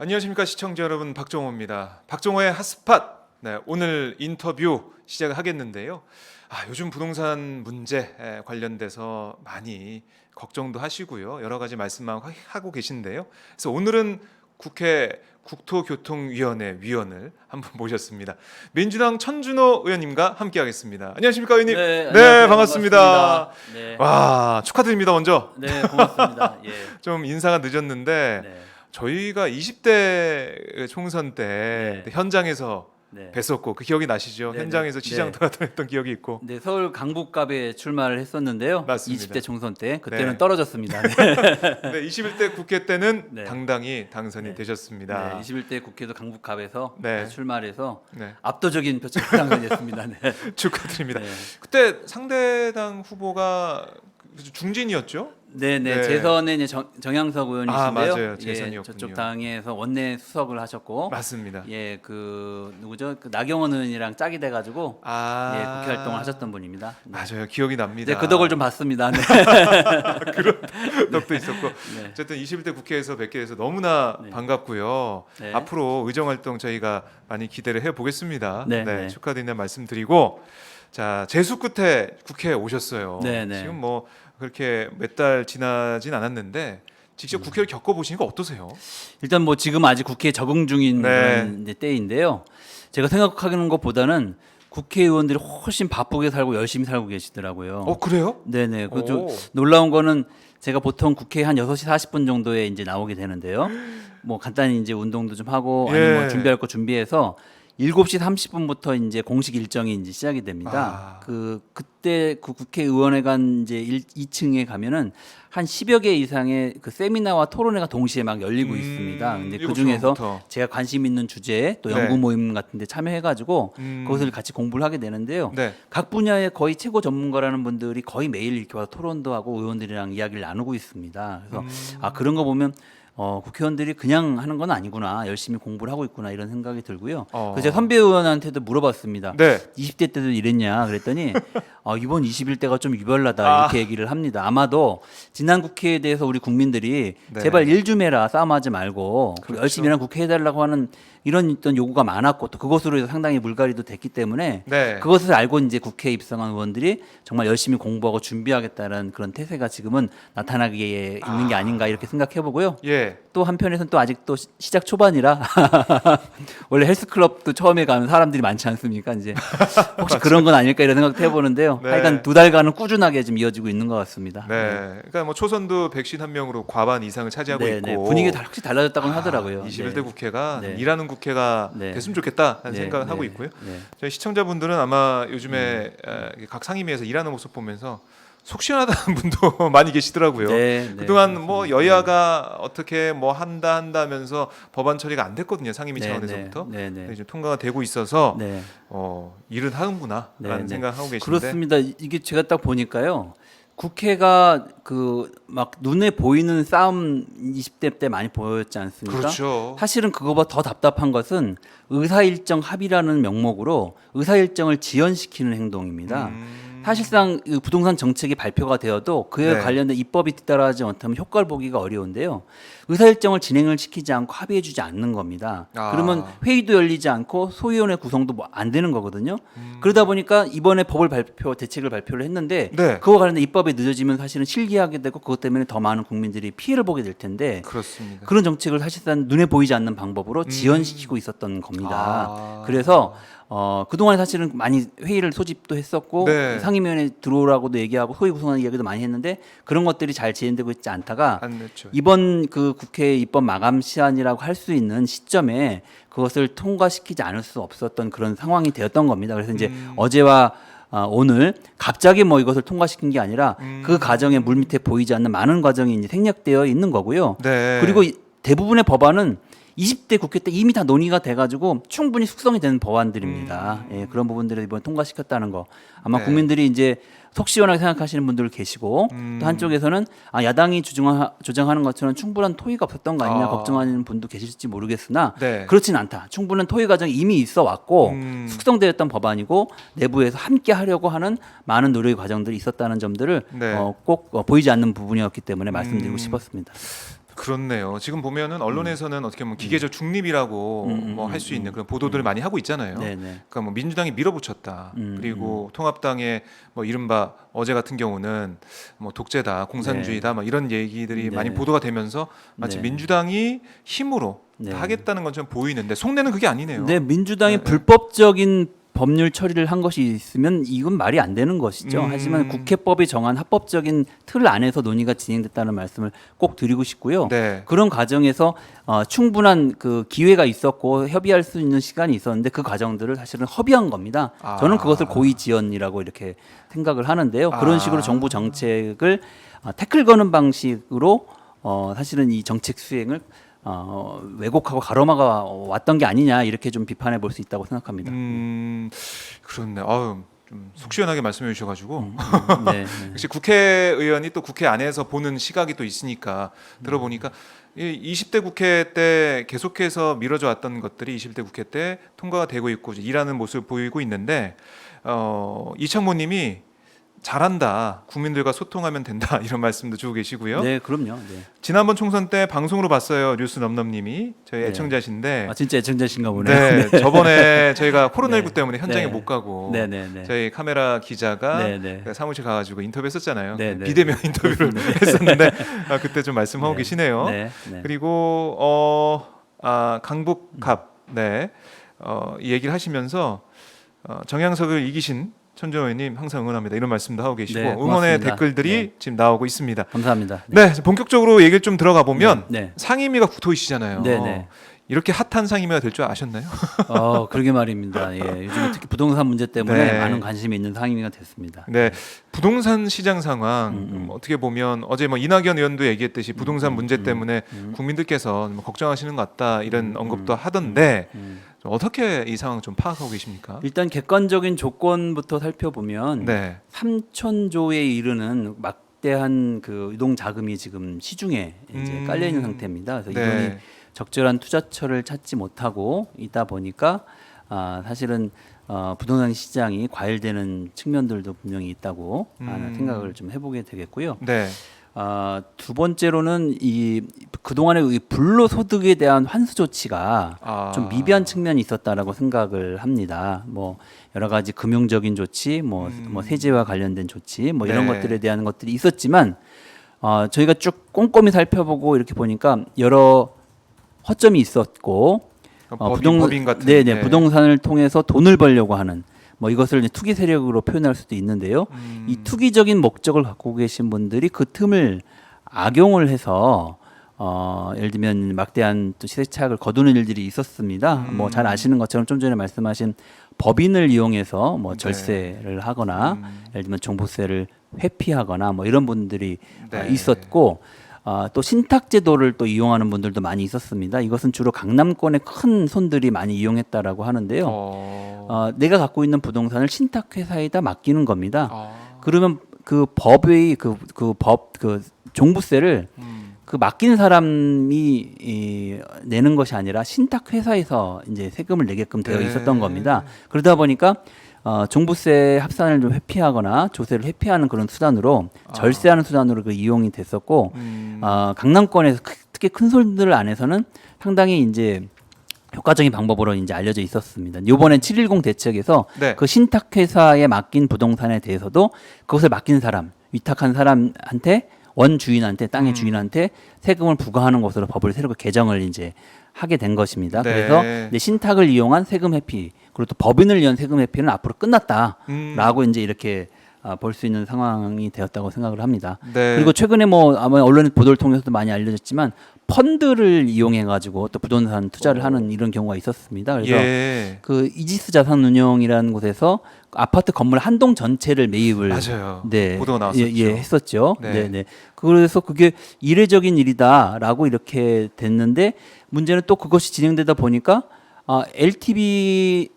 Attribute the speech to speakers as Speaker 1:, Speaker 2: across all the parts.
Speaker 1: 안녕하십니까 시청자 여러분, 박정호입니다. 박정호의 핫스팟. 네, 오늘 인터뷰 시작하겠는데요. 요즘 부동산 문제 관련돼서 많이 걱정도 하시고요. 여러 가지 말씀만 하고 계신데요. 그래서 오늘은 국회 국토교통위원회 위원을 한분 모셨습니다. 민주당 천준호 의원님과 함께하겠습니다. 안녕하십니까 의원님?
Speaker 2: 네,
Speaker 1: 반갑습니다.
Speaker 2: 네.
Speaker 1: 와, 축하드립니다 먼저.
Speaker 2: 네, 고맙습니다. 예.
Speaker 1: 좀 인사가 늦었는데
Speaker 2: 네.
Speaker 1: 저희가 20대 총선 때
Speaker 2: 네.
Speaker 1: 현장에서
Speaker 2: 네.
Speaker 1: 뵀었고 그 기억이 나시죠?
Speaker 2: 네,
Speaker 1: 현장에서
Speaker 2: 네.
Speaker 1: 시장
Speaker 2: 네.
Speaker 1: 돌아다녔던 기억이 있고.
Speaker 2: 네, 서울 강북갑에 출마를 했었는데요.
Speaker 1: 맞습니다.
Speaker 2: 20대 총선 때 그때는
Speaker 1: 네.
Speaker 2: 떨어졌습니다. 네.
Speaker 1: 네, 21대 국회 때는
Speaker 2: 네.
Speaker 1: 당당히 당선이
Speaker 2: 네.
Speaker 1: 되셨습니다.
Speaker 2: 네, 21대 국회도 강북갑에서
Speaker 1: 네.
Speaker 2: 출마를 해서
Speaker 1: 네,
Speaker 2: 압도적인 표차로 당선됐습니다. 네.
Speaker 1: 축하드립니다.
Speaker 2: 네.
Speaker 1: 그때 상대당 후보가 중진이었죠?
Speaker 2: 네,
Speaker 1: 네.
Speaker 2: 재선에 이제 정양석 의원이신데요.
Speaker 1: 맞아요.
Speaker 2: 예,
Speaker 1: 재선이었군요.
Speaker 2: 저쪽 당에서 원내 수석을 하셨고,
Speaker 1: 맞습니다.
Speaker 2: 예, 그 누구죠? 그 나경원 의원이랑 짝이 돼가지고 예, 국회 활동을 하셨던 분입니다. 네.
Speaker 1: 맞아요. 기억이 납니다.
Speaker 2: 네, 그 덕을 좀 봤습니다. 네.
Speaker 1: 그런 덕도 있었고.
Speaker 2: 네.
Speaker 1: 어쨌든 21대 국회에서 뵙게 돼서 너무나
Speaker 2: 네.
Speaker 1: 반갑고요.
Speaker 2: 네.
Speaker 1: 앞으로 의정 활동 저희가 많이 기대를 해 보겠습니다.
Speaker 2: 네, 네.
Speaker 1: 축하드린다는 말씀드리고, 자, 재수 끝에 국회에 오셨어요.
Speaker 2: 네, 네.
Speaker 1: 지금 뭐 그렇게 몇 달 지나진 않았는데 직접 국회를 겪어 보시니까 어떠세요?
Speaker 2: 일단 뭐 지금 아직 국회에 적응 중인
Speaker 1: 네.
Speaker 2: 그런 이제 때인데요. 제가 생각하는 것보다는 국회의원들이 훨씬 바쁘게 살고 열심히 살고 계시더라고요.
Speaker 1: 그래요?
Speaker 2: 네네. 그 좀
Speaker 1: 오.
Speaker 2: 놀라운 거는 제가 보통 국회에 한 6시 40분 정도에 이제 나오게 되는데요. 뭐 간단히 이제 운동도 좀 하고 아니면 뭐
Speaker 1: 예.
Speaker 2: 준비할 거 준비해서 7시 30분부터 이제 공식 일정이 이제 시작이 됩니다.
Speaker 1: 아.
Speaker 2: 그때 그 국회의원회관 이제 2층에 가면은 한 10여 개 이상의 그 세미나와 토론회가 동시에 막 열리고 있습니다. 근데 그
Speaker 1: 7시
Speaker 2: 중에서
Speaker 1: 반부터.
Speaker 2: 제가 관심 있는 주제 또 연구
Speaker 1: 네.
Speaker 2: 모임 같은 데 참여해가지고 그것을 같이 공부를 하게 되는데요.
Speaker 1: 네.
Speaker 2: 각 분야의 거의 최고 전문가라는 분들이 거의 매일 이렇게 와서 토론도 하고 의원들이랑 이야기를 나누고 있습니다. 그래서 그런 거 보면 국회의원들이 그냥 하는 건 아니구나, 열심히 공부를 하고 있구나 이런 생각이 들고요. 그래서 제가 선배 의원한테도 물어봤습니다.
Speaker 1: 네.
Speaker 2: 20대 때도 이랬냐 그랬더니 이번 21대가 좀 유별나다 이렇게 얘기를 합니다. 아마도 지난 국회에 대해서 우리 국민들이
Speaker 1: 네.
Speaker 2: 제발 일 좀 해라, 싸움하지 말고
Speaker 1: 그렇죠.
Speaker 2: 열심히 일하는 국회 해달라고 하는 이런 어떤 요구가 많았고 또 그것으로 해서 상당히 물갈이도 됐기 때문에
Speaker 1: 네.
Speaker 2: 그것을 알고 이제 국회에 입성한 의원들이 정말 열심히 공부하고 준비하겠다는 그런 태세가 지금은 나타나게 있는 게 아닌가 이렇게 생각해 보고요.
Speaker 1: 예.
Speaker 2: 또 한편에서는 또 아직 또 시작 초반이라 원래 헬스클럽도 처음에 가면 사람들이 많지 않습니까? 이제 혹시 그런 건 아닐까 이런 생각도 해보는데요.
Speaker 1: 네.
Speaker 2: 하여간 2달간은 꾸준하게 좀 이어지고 있는 것 같습니다.
Speaker 1: 네. 그러니까 뭐 초선도 백신 한 명으로 과반 이상을 차지하고
Speaker 2: 네,
Speaker 1: 있고
Speaker 2: 네. 분위기가 확실히 달라졌다고는 하더라고요.
Speaker 1: 21대
Speaker 2: 네.
Speaker 1: 국회가
Speaker 2: 네.
Speaker 1: 일하는 국회가
Speaker 2: 네.
Speaker 1: 됐으면 좋겠다 하는
Speaker 2: 네,
Speaker 1: 생각을
Speaker 2: 네,
Speaker 1: 하고 있고요.
Speaker 2: 네.
Speaker 1: 저희 시청자분들은 아마 요즘에 각 상임위에서 일하는 모습 보면서 속 시원하다는 분도 많이 계시더라고요.
Speaker 2: 네,
Speaker 1: 그동안
Speaker 2: 네,
Speaker 1: 뭐
Speaker 2: 그렇습니다.
Speaker 1: 여야가 어떻게 뭐 한다면서 법안 처리가 안 됐거든요. 상임위
Speaker 2: 네,
Speaker 1: 차원에서부터.
Speaker 2: 네, 네, 네.
Speaker 1: 근데 이제 통과가 되고 있어서
Speaker 2: 네.
Speaker 1: 일은 하는구나라는
Speaker 2: 네, 네.
Speaker 1: 생각하고 계신데.
Speaker 2: 그렇습니다. 이게 제가 딱 보니까요. 국회가 그 막 눈에 보이는 싸움 20대 때 많이 보였지 않습니까?
Speaker 1: 그렇죠.
Speaker 2: 사실은 그거보다 더 답답한 것은 의사일정 합의라는 명목으로 의사일정을 지연시키는 행동입니다. 사실상 이 부동산 정책이 발표가 되어도 그에
Speaker 1: 네.
Speaker 2: 관련된 입법이 뒤따라하지 못하면 효과를 보기가 어려운데요. 의사일정을 진행을 시키지 않고 합의해주지 않는 겁니다. 그러면 회의도 열리지 않고 소위원회 구성도 뭐 안 되는 거거든요. 그러다 보니까 이번에 대책을 발표를 했는데
Speaker 1: 네.
Speaker 2: 그와 관련된 입법이 늦어지면 사실은 실기하게 되고 그것 때문에 더 많은 국민들이 피해를 보게 될 텐데
Speaker 1: 그렇습니다.
Speaker 2: 그런 정책을 사실상 눈에 보이지 않는 방법으로 지연시키고 있었던 겁니다. 그래서 그동안에 사실은 많이 회의를 소집도 했었고
Speaker 1: 네.
Speaker 2: 상임위원회 들어오라고도 얘기하고 소위 구성하는 이야기도 많이 했는데 그런 것들이 잘 진행되고 있지 않다가
Speaker 1: 안 됐죠.
Speaker 2: 이번 그 국회 입법 마감 시한이라고 할 수 있는 시점에 그것을 통과시키지 않을 수 없었던 그런 상황이 되었던 겁니다. 그래서 이제 어제와 오늘 갑자기 뭐 이것을 통과시킨 게 아니라 그 과정에 물밑에 보이지 않는 많은 과정이 이제 생략되어 있는 거고요.
Speaker 1: 네.
Speaker 2: 그리고 대부분의 법안은 20대 국회 때 이미 다 논의가 돼가지고 충분히 숙성이 되는 법안들입니다. 예, 그런 부분들을 이번에 통과시켰다는 거. 아마
Speaker 1: 네.
Speaker 2: 국민들이 이제 속 시원하게 생각하시는 분들 계시고 또 한쪽에서는 야당이 주장하는 것처럼 충분한 토의가 없었던 거 아니냐 걱정하는 분도 계실지 모르겠으나
Speaker 1: 네.
Speaker 2: 그렇진 않다. 충분한 토의 과정이 이미 있어 왔고 숙성되었던 법안이고 내부에서 함께 하려고 하는 많은 노력의 과정들이 있었다는 점들을
Speaker 1: 네.
Speaker 2: 꼭 보이지 않는 부분이었기 때문에 말씀드리고 싶었습니다.
Speaker 1: 그렇네요. 지금 보면은 언론에서는 어떻게 보면 기계적 중립이라고 뭐 할 수 있는 그런 보도들을 많이 하고 있잖아요.
Speaker 2: 네네.
Speaker 1: 그러니까 뭐 민주당이 밀어붙였다. 그리고 통합당의 뭐 이른바 어제 같은 경우는 뭐 독재다, 공산주의다, 뭐 이런 얘기들이
Speaker 2: 네.
Speaker 1: 많이 보도가 되면서 마치
Speaker 2: 네.
Speaker 1: 민주당이 힘으로
Speaker 2: 네.
Speaker 1: 하겠다는 것처럼 보이는데 속내는 그게 아니네요.
Speaker 2: 네, 민주당이
Speaker 1: 네, 네.
Speaker 2: 불법적인 법률 처리를 한 것이 있으면 이건 말이 안 되는 것이죠.
Speaker 1: 음.
Speaker 2: 하지만 국회법이 정한 합법적인 틀 안에서 논의가 진행됐다는 말씀을 꼭 드리고 싶고요.
Speaker 1: 네.
Speaker 2: 그런 과정에서 충분한 그 기회가 있었고 협의할 수 있는 시간이 있었는데 그 과정들을 사실은 허비한 겁니다.
Speaker 1: 아.
Speaker 2: 저는 그것을 고의지연이라고 이렇게 생각을 하는데요. 그런
Speaker 1: 아.
Speaker 2: 식으로 정부 정책을 태클 거는 방식으로 사실은 이 정책 수행을 왜곡하고 가로막아 왔던 게 아니냐 이렇게 좀 비판해 볼 수 있다고 생각합니다.
Speaker 1: 그렇네. 아유, 좀 속 시원하게 말씀해 주셔가지고
Speaker 2: 네, 네.
Speaker 1: 역시 국회의원이 또 국회 안에서 보는 시각이 또 있으니까 들어보니까 이 20대 국회 때 계속해서 미뤄져 왔던 것들이 21대 국회 때 통과가 되고 있고 이제 일하는 모습을 보이고 있는데 이창모님이 잘한다. 국민들과 소통하면 된다. 이런 말씀도 주고 계시고요.
Speaker 2: 네, 그럼요. 네.
Speaker 1: 지난번 총선 때 방송으로 봤어요. 뉴스 넘넘님이 저희
Speaker 2: 네.
Speaker 1: 애청자신데
Speaker 2: 아, 진짜 애청자신가 보네요.
Speaker 1: 네, 저번에 저희가 코로나19
Speaker 2: 네.
Speaker 1: 때문에 현장에
Speaker 2: 네.
Speaker 1: 못 가고
Speaker 2: 네, 네, 네.
Speaker 1: 저희 카메라 기자가
Speaker 2: 네, 네.
Speaker 1: 그 사무실 가가지고 인터뷰했었잖아요.
Speaker 2: 네, 네.
Speaker 1: 비대면 인터뷰를 했었는데 그때 좀 말씀하고
Speaker 2: 네.
Speaker 1: 계시네요.
Speaker 2: 네, 네.
Speaker 1: 그리고 강북갑 이 얘기를 하시면서 정양석을 이기신 천정 의원님 항상 응원합니다. 이런 말씀도 하고 계시고
Speaker 2: 네,
Speaker 1: 응원의
Speaker 2: 고맙습니다.
Speaker 1: 댓글들이
Speaker 2: 네.
Speaker 1: 지금 나오고 있습니다.
Speaker 2: 감사합니다.
Speaker 1: 네, 본격적으로 얘기를 좀 들어가 보면
Speaker 2: 네.
Speaker 1: 상임위가 구토이시잖아요.
Speaker 2: 네, 네.
Speaker 1: 이렇게 핫한 상임위가 될 줄 아셨나요?
Speaker 2: 그러게 말입니다. 예, 요즘 특히 부동산 문제 때문에
Speaker 1: 네.
Speaker 2: 많은 관심이 있는 상임위가 됐습니다.
Speaker 1: 네, 부동산 시장 상황 어떻게 보면 어제 뭐 이낙연 의원도 얘기했듯이 부동산 문제 때문에 국민들께서 뭐 걱정하시는 것 같다 이런 언급도 하던데 좀 어떻게 이 상황 좀 파악하고 계십니까?
Speaker 2: 일단 객관적인 조건부터 살펴보면
Speaker 1: 네,
Speaker 2: 3천조에 이르는 막대한 그 유동 자금이 지금 시중에 이제 깔려 있는 상태입니다. 그래서 이번이
Speaker 1: 네,
Speaker 2: 적절한 투자처를 찾지 못하고 있다 보니까 사실은 부동산 시장이 과열되는 측면들도 분명히 있다고 생각을 좀 해보게 되겠고요.
Speaker 1: 네,
Speaker 2: 두 번째로는 이 그동안의 이 불로소득에 대한 환수 조치가 좀 미비한 측면이 있었다라고 생각을 합니다. 뭐 여러 가지 금융적인 조치, 뭐 세제와 관련된 조치, 뭐 이런
Speaker 1: 네.
Speaker 2: 것들에 대한 것들이 있었지만 저희가 쭉 꼼꼼히 살펴보고 이렇게 보니까 여러 허점이 있었고
Speaker 1: 법인 같은
Speaker 2: 네네
Speaker 1: 네.
Speaker 2: 부동산을 통해서 돈을 벌려고 하는 뭐 이것을 이제 투기 세력으로 표현할 수도 있는데요. 이 투기적인 목적을 갖고 계신 분들이 그 틈을 악용을 해서 예를 들면 막대한 또 시세 차익을 거두는 일들이 있었습니다. 뭐 잘 아시는 것처럼 좀 전에 말씀하신 법인을 이용해서 뭐 절세를 하거나 예를 들면 종부세를 회피하거나 뭐 이런 분들이
Speaker 1: 네.
Speaker 2: 있었고 또 신탁제도를 또 이용하는 분들도 많이 있었습니다. 이것은 주로 강남권의 큰 손들이 많이 이용했다라고 하는데요. 내가 갖고 있는 부동산을 신탁회사에다 맡기는 겁니다. 그러면 그 법의 그 종부세를 그 맡긴 사람이 내는 것이 아니라 신탁회사에서 이제 세금을 내게끔 되어 있었던 겁니다. 그러다 보니까 종부세 합산을 좀 회피하거나 조세를 회피하는 그런 수단으로 절세하는 수단으로 그 이용이 됐었고 강남권에서 특히 큰 손들 안에서는 상당히 이제 효과적인 방법으로 이제 알려져 있었습니다. 이번엔 710 대책에서
Speaker 1: 네.
Speaker 2: 그 신탁회사에 맡긴 부동산에 대해서도 그것을 맡긴 사람, 위탁한 사람한테 원 주인한테 땅의 주인한테 세금을 부과하는 것으로 법을 새로 개정을 이제 하게 된 것입니다.
Speaker 1: 네.
Speaker 2: 그래서 이제 신탁을 이용한 세금 회피 그리고 또 법인을 위한 세금 회피는 앞으로 끝났다라고 이제 이렇게 볼 수 있는 상황이 되었다고 생각을 합니다.
Speaker 1: 네.
Speaker 2: 그리고 최근에 뭐 아마 언론 보도를 통해서도 많이 알려졌지만 펀드를 이용해 가지고 또 부동산 투자를 하는 이런 경우가 있었습니다. 그래서
Speaker 1: 예.
Speaker 2: 그 이지스 자산운용이라는 곳에서 아파트 건물 한 동 전체를 매입을
Speaker 1: 맞아요.
Speaker 2: 네,
Speaker 1: 보도가 나왔었죠.
Speaker 2: 예, 했었죠.
Speaker 1: 네.
Speaker 2: 네, 네. 그래서 그게 이례적인 일이다라고 이렇게 됐는데 문제는 또 그것이 진행되다 보니까 LTV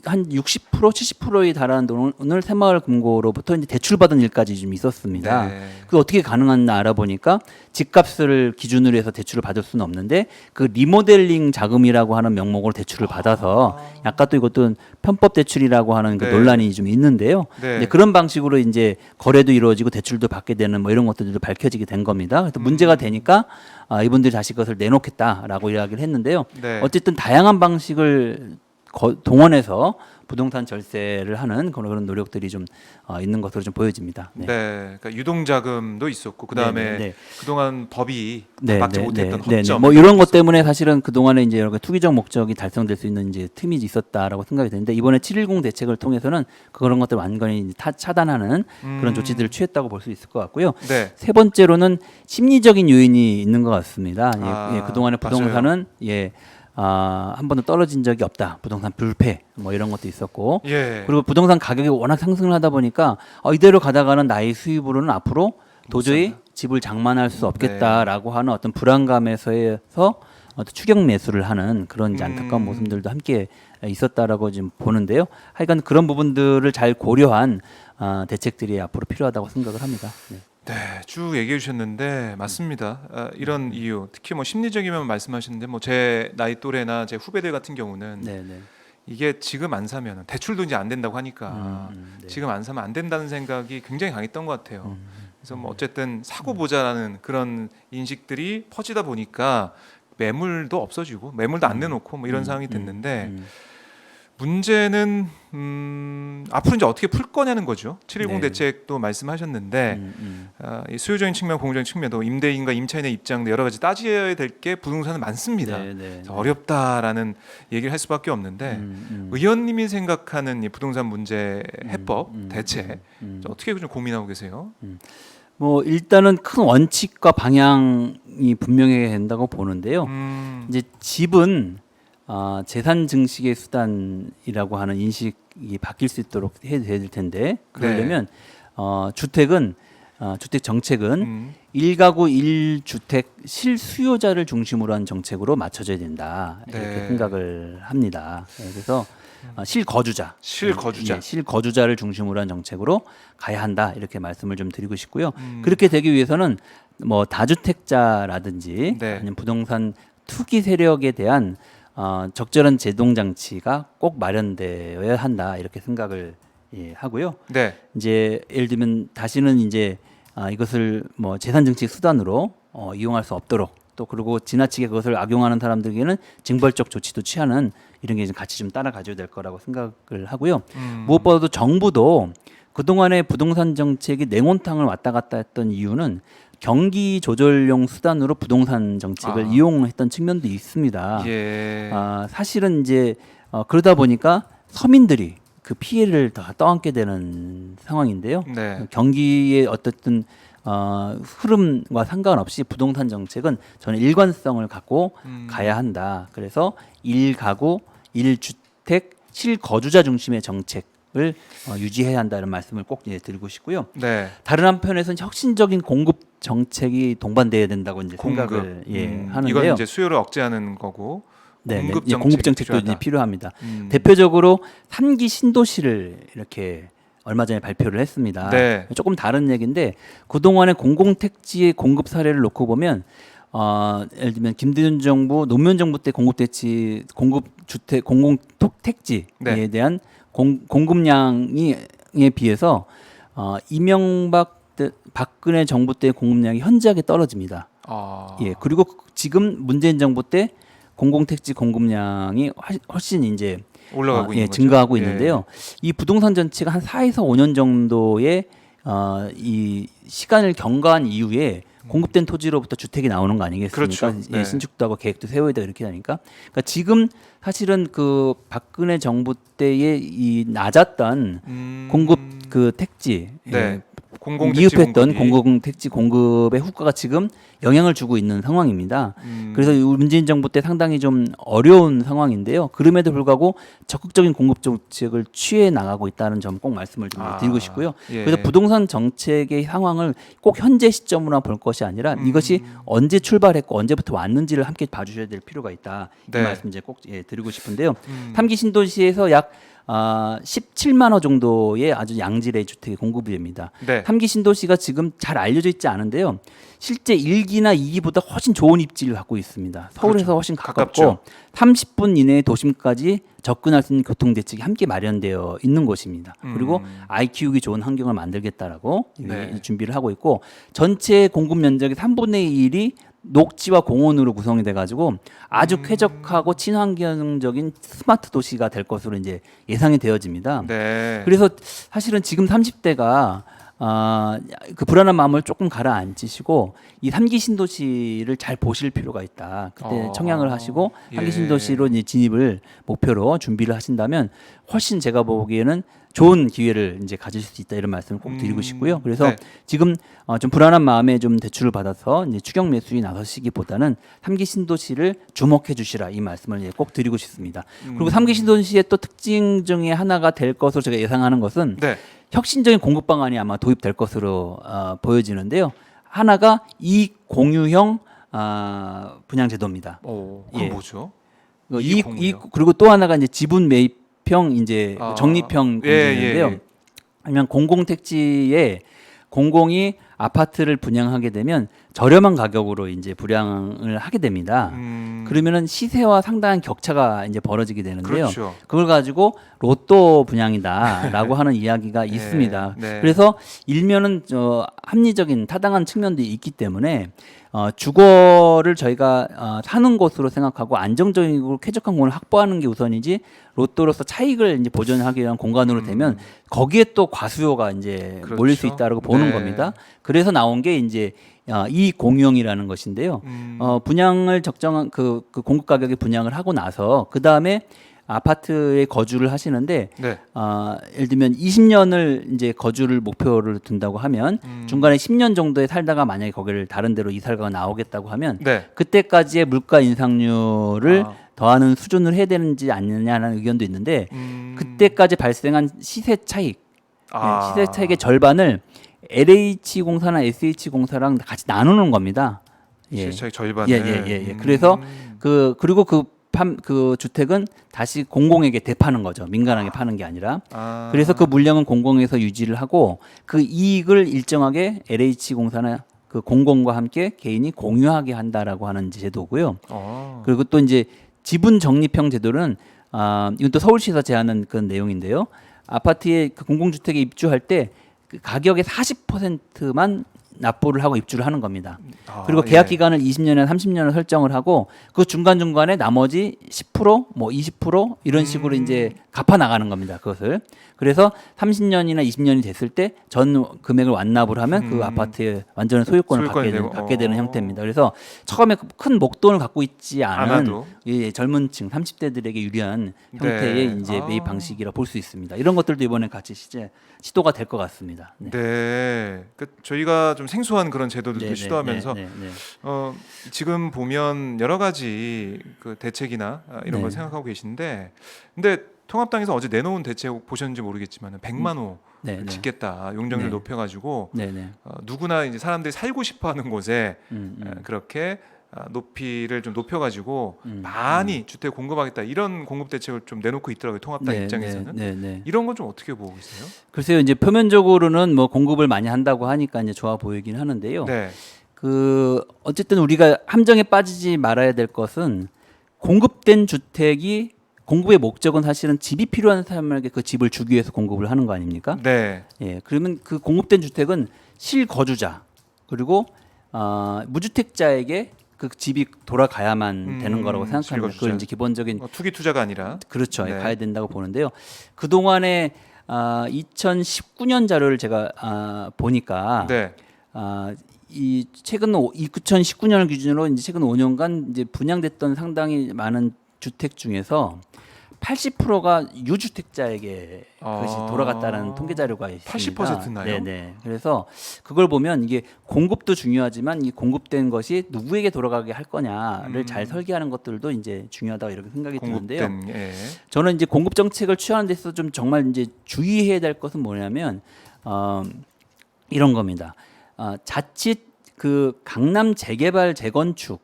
Speaker 2: 한 60% 70%에 달하는 돈을 새마을금고로부터 이제 대출받은 일까지 좀 있었습니다.
Speaker 1: 네.
Speaker 2: 그 어떻게 가능한가 알아보니까 집값을 기준으로 해서 대출을 받을 수는 없는데 그 리모델링 자금이라고 하는 명목으로 대출을 받아서 약간 또 이것도 편법 대출이라고 하는 그
Speaker 1: 네.
Speaker 2: 논란이 좀 있는데요.
Speaker 1: 네.
Speaker 2: 이제 그런 방식으로 이제 거래도 이루어지고 대출도 받게 되는 뭐 이런 것들도 밝혀지게 된 겁니다. 그래서 문제가 되니까 이분들이 다시 그것을 내놓겠다라고 이야기를 했는데요.
Speaker 1: 네.
Speaker 2: 어쨌든 다양한 방식을 동원해서 부동산 절세를 하는 그런 노력들이 좀 있는 것으로 좀 보여집니다.
Speaker 1: 네. 그러니까 유동자금도 있었고 그다음에
Speaker 2: 네.
Speaker 1: 그동안 법이
Speaker 2: 네,
Speaker 1: 막지
Speaker 2: 네,
Speaker 1: 못했던
Speaker 2: 네,
Speaker 1: 허점
Speaker 2: 뭐 이런 것 때문에 사실은 그 동안에 이제 여러 투기적 목적이 달성될 수 있는 이제 틈이 있었다라고 생각이 되는데 이번에 710 대책을 통해서는 그런 것들 완전히 차단하는 그런 조치들을 취했다고 볼 수 있을 것 같고요.
Speaker 1: 네.
Speaker 2: 세 번째로는 심리적인 요인이 있는 것 같습니다.
Speaker 1: 아,
Speaker 2: 그 동안에 부동산은 한 번도 떨어진 적이 없다. 부동산 불패 뭐 이런 것도 있었고
Speaker 1: 예.
Speaker 2: 그리고 부동산 가격이 워낙 상승을 하다 보니까 이대로 가다가는 나의 수입으로는 앞으로 도저히 집을 장만할 수 없겠다라고 하는 어떤 불안감에서 어떤 추격 매수를 하는 그런 이제 안타까운 모습들도 함께 있었다라고 지금 보는데요. 하여간 그런 부분들을 잘 고려한 대책들이 앞으로 필요하다고 생각을 합니다. 네.
Speaker 1: 네, 쭉 얘기해 주셨는데 맞습니다. 이런 이유, 특히 뭐 심리적이면 말씀하시는데 뭐 제 나이 또래나 제 후배들 같은 경우는
Speaker 2: 네, 네.
Speaker 1: 이게 지금 안 사면 대출도 이제 안 된다고 하니까
Speaker 2: 네.
Speaker 1: 지금 안 사면 안 된다는 생각이 굉장히 강했던 것 같아요. 그래서 뭐 어쨌든 사고 보자라는 그런 인식들이 퍼지다 보니까 매물도 없어지고 매물도 안 내놓고 뭐 이런 상황이 됐는데 문제는 앞으로 이제 어떻게 풀 거냐는 거죠. 710
Speaker 2: 네.
Speaker 1: 대책도 말씀하셨는데 이 수요적인 측면, 공정적인 측면도 임대인과 임차인의 입장 여러 가지 따져야 될 게 부동산은 많습니다.
Speaker 2: 네, 네,
Speaker 1: 그래서 어렵다라는 얘기를 할 수밖에 없는데 의원님이 생각하는 이 부동산 문제 해법 대책 어떻게 좀 고민하고 계세요?
Speaker 2: 뭐 일단은 큰 원칙과 방향이 분명해야 된다고 보는데요. 이제 집은 재산 증식의 수단이라고 하는 인식이 바뀔 수 있도록 해야 될 텐데 그러려면 주택은 주택 정책은 1가구 1주택 실수요자를 중심으로 한 정책으로 맞춰져야 된다 이렇게
Speaker 1: 네.
Speaker 2: 생각을 합니다. 그래서 실거주자,
Speaker 1: 실거주자.
Speaker 2: 실거주자를 중심으로 한 정책으로 가야 한다 이렇게 말씀을 좀 드리고 싶고요. 그렇게 되기 위해서는 뭐 다주택자라든지
Speaker 1: 네.
Speaker 2: 아니면 부동산 투기 세력에 대한 적절한 제동 장치가 꼭 마련되어야 한다 이렇게 생각을 하고요.
Speaker 1: 네.
Speaker 2: 이제 예를 들면 다시는 이제 이것을 뭐 재산 증식 수단으로 이용할 수 없도록 또 그리고 지나치게 그것을 악용하는 사람들에게는 징벌적 조치도 취하는 이런 게 좀 같이 좀 따라가줘야 될 거라고 생각을 하고요. 무엇보다도 정부도 그동안의 부동산 정책이 냉온탕을 왔다 갔다 했던 이유는 경기 조절용 수단으로 부동산 정책을 이용했던 측면도 있습니다.
Speaker 1: 예.
Speaker 2: 사실은 이제 그러다 보니까 서민들이 그 피해를 다 떠안게 되는 상황인데요.
Speaker 1: 네.
Speaker 2: 경기의 어떻든 흐름과 상관없이 부동산 정책은 저는 일관성을 갖고 가야 한다. 그래서 1가구 1주택 실거주자 중심의 정책을 유지해야 한다는 말씀을 꼭 드리고 싶고요.
Speaker 1: 네.
Speaker 2: 다른 한편에서는 혁신적인 공급 정책이 동반돼야 된다고 이제 생각을 하는데요.
Speaker 1: 이건 이제 수요를 억제하는 거고
Speaker 2: 공급 정책도 이제 필요합니다.
Speaker 1: 음.
Speaker 2: 대표적으로 3기 신도시를 이렇게 얼마 전에 발표를 했습니다.
Speaker 1: 네.
Speaker 2: 조금 다른 얘기인데 그동안의 공공택지의 공급 사례를 놓고 보면 예를 들면 김대중 정부, 노무현 정부 때 공급주택, 공공택지에
Speaker 1: 네.
Speaker 2: 대한 공급량에 비해서 박근혜 정부 때 공급량이 현저하게 떨어집니다. 그리고 지금 문재인 정부 때 공공택지 공급량이 훨씬 이제
Speaker 1: 올라가고 있는 거죠.
Speaker 2: 증가하고
Speaker 1: 예.
Speaker 2: 있는데요. 이 부동산 정치가 한 4에서 5년 정도의 이 시간을 경과한 이후에 공급된 토지로부터 주택이 나오는 거 아니겠습니까?
Speaker 1: 그렇죠. 네.
Speaker 2: 신축도 하고 계획도 세워야 되고 이렇게 하니까. 그러니까 지금 사실은 그 박근혜 정부 때의 이 낮았던 공급 그 택지
Speaker 1: 네. 공공택지
Speaker 2: 미흡했던
Speaker 1: 공급이.
Speaker 2: 공공택지 공급의 후과가 지금 영향을 주고 있는 상황입니다. 그래서 문재인 정부 때 상당히 좀 어려운 상황인데요. 그럼에도 불구하고 적극적인 공급 정책을 취해 나가고 있다는 점 꼭 말씀을 좀 드리고 싶고요.
Speaker 1: 예.
Speaker 2: 그래서 부동산 정책의 상황을 꼭 현재 시점으로만 볼 것이 아니라 이것이 언제 출발했고 언제부터 왔는지를 함께 봐주셔야 될 필요가 있다.
Speaker 1: 네.
Speaker 2: 이 말씀 이제 꼭 드리고 싶은데요. 3기 신도시에서 약 17만 호 정도의 아주 양질의 주택이 공급이 됩니다.
Speaker 1: 네.
Speaker 2: 3기 신도시가 지금 잘 알려져 있지 않은데요. 실제 1기나 2기보다 훨씬 좋은 입지를 갖고 있습니다. 서울에서
Speaker 1: 그렇죠.
Speaker 2: 훨씬 가깝고
Speaker 1: 가깝죠.
Speaker 2: 30분 이내에 도심까지 접근할 수 있는 교통 대책이 함께 마련되어 있는 곳입니다. 그리고 아이 키우기 좋은 환경을 만들겠다라고
Speaker 1: 네.
Speaker 2: 준비를 하고 있고 전체 공급 면적의 3분의 1이 녹지와 공원으로 구성이 돼가지고 아주 쾌적하고 친환경적인 스마트 도시가 될 것으로 이제 예상이 되어집니다.
Speaker 1: 네.
Speaker 2: 그래서 사실은 지금 30대가 그 불안한 마음을 조금 가라앉히시고 이 3기 신도시를 잘 보실 필요가 있다. 그때 청약을 하시고 3기
Speaker 1: 예.
Speaker 2: 신도시로 이제 진입을 목표로 준비를 하신다면 훨씬 제가 보기에는 좋은 기회를 이제 가질 수 있다 이런 말씀을 꼭 드리고 싶고요. 그래서
Speaker 1: 네.
Speaker 2: 지금 좀 불안한 마음에 좀 대출을 받아서 이제 추격 매수에 나서시기보다는 3기 신도시를 주목해 주시라 이 말씀을 이제 꼭 드리고 싶습니다. 그리고 3기 신도시의 또 특징 중에 하나가 될 것으로 제가 예상하는 것은
Speaker 1: 네.
Speaker 2: 혁신적인 공급 방안이 아마 도입될 것으로 보여지는데요. 하나가 이익 공유형 분양 제도입니다.
Speaker 1: 그건
Speaker 2: 예.
Speaker 1: 뭐죠?
Speaker 2: 이익,
Speaker 1: 공유요?
Speaker 2: 그리고 또 하나가 이제 지분 매입형 이제 적립형 공유인데요.
Speaker 1: 예.
Speaker 2: 아니면 공공택지에 공공이 아파트를 분양하게 되면 저렴한 가격으로 이제 분양을 하게 됩니다. 그러면은 시세와 상당한 격차가 이제 벌어지게 되는데요.
Speaker 1: 그렇죠.
Speaker 2: 그걸 가지고 로또 분양이다라고 하는 이야기가 있습니다.
Speaker 1: 네.
Speaker 2: 그래서 일면은 합리적인 타당한 측면도 있기 때문에 주거를 저희가 사는 곳으로 생각하고 안정적이고 쾌적한 공간을 확보하는 게 우선이지 로또로서 차익을 이제 보존하기 위한 공간으로 되면 거기에 또 과수요가 이제
Speaker 1: 그렇죠.
Speaker 2: 몰릴 수 있다라고 보는
Speaker 1: 네.
Speaker 2: 겁니다. 그래서 나온 게 이제 이익 공유형이라는 것인데요. 분양을 적정한 그 공급 가격에 분양을 하고 나서 그 다음에 아파트에 거주를 하시는데
Speaker 1: 네.
Speaker 2: 예를 들면 20년을 이제 거주를 목표를 둔다고 하면 중간에 10년 정도에 살다가 만약에 거기를 다른 데로 이사가 나오겠다고 하면
Speaker 1: 네.
Speaker 2: 그때까지의 물가 인상률을
Speaker 1: 아.
Speaker 2: 더하는 수준을 해야 되는지 아니냐는 의견도 있는데 그때까지 발생한 시세 차익, 시세 차익의 절반을 LH공사나 SH공사랑 같이 나누는 겁니다.
Speaker 1: 시차의 절반을.
Speaker 2: 그래서 그리고 그 주택은 다시 공공에게 대파는 거죠. 민간에게 파는 게 아니라. 그래서 그 물량은 공공에서 유지를 하고 그 이익을 일정하게 LH공사나 그 공공과 함께 개인이 공유하게 한다라고 하는 제도고요. 그리고 또 이제 지분 적립형 제도는 이건 또 서울시에서 제안한 그런 내용인데요. 아파트에 그 공공주택에 입주할 때 그 가격의 40%만 납부를 하고 입주를 하는 겁니다. 그리고 계약 기간을 20년이나 30년을 설정을 하고 그 중간중간에 나머지 10%, 뭐 20% 이런 식으로 이제 갚아 나가는 겁니다. 그것을. 그래서 30년이나 20년이 됐을 때 전 금액을 완납을 하면 그 아파트의 완전한 소유권을 갖게 되는 형태입니다. 그래서 처음에 큰 목돈을 갖고 있지 않은 젊은 층 30대들에게 유리한 형태의 이제 매입 방식이라 볼 수 있습니다. 이런 것들도 이번에 같이 시도가 될 것 같습니다.
Speaker 1: 네. 그 저희가 좀 생소한 그런 제도들도 시도하면서 지금 보면 여러 가지 그 대책이나 이런 걸 생각하고 계신데, 근데 통합당에서 어제 내놓은 대책 보셨는지 모르겠지만 100만 호 짓겠다, 용적률 높여가지고 누구나 이제 사람들이 살고 싶어하는 곳에 그렇게 높이를 좀 높여가지고 많이 주택 공급하겠다, 이런 공급 대책을 좀 내놓고 있더라고요. 통합당 입장에서는. 이런 건 좀 어떻게 보고 계세요?
Speaker 2: 글쎄요, 이제 표면적으로는 뭐 공급을 많이 한다고 하니까 이제 좋아 보이긴 하는데요. 그 어쨌든 우리가 함정에 빠지지 말아야 될 것은 공급된 주택이 공급의 목적은 사실은 집이 필요한 사람에게 그 집을 주기 위해서 공급을 하는 거 아닙니까? 예, 그러면 그 공급된 주택은 실거주자 그리고 무주택자에게 그 집이 돌아가야만 되는 거라고 생각합니다. 그걸 이제 기본적인
Speaker 1: 투기 투자가 아니라
Speaker 2: 그렇죠. 가야 된다고 보는데요. 그 동안에 2019년 자료를 제가 보니까 이 최근 2019년을 기준으로 이제 최근 5년간 이제 분양됐던 상당히 많은 주택 중에서 80%가 유주택자에게 그것이
Speaker 1: 아.
Speaker 2: 돌아갔다는 통계 자료가 있습니다.
Speaker 1: 80%나요?
Speaker 2: 네네. 그래서 그걸 보면 이게 공급도 중요하지만 이 공급된 것이 누구에게 돌아가게 할 거냐를 잘 설계하는 것들도 이제 중요하다 이렇게 생각이 드는데요.
Speaker 1: 공급된 예.
Speaker 2: 저는 이제 공급 정책을 취하는 데 있어서 좀 정말 이제 주의해야 될 것은 뭐냐면 이런 겁니다. 자칫 그 강남 재개발 재건축을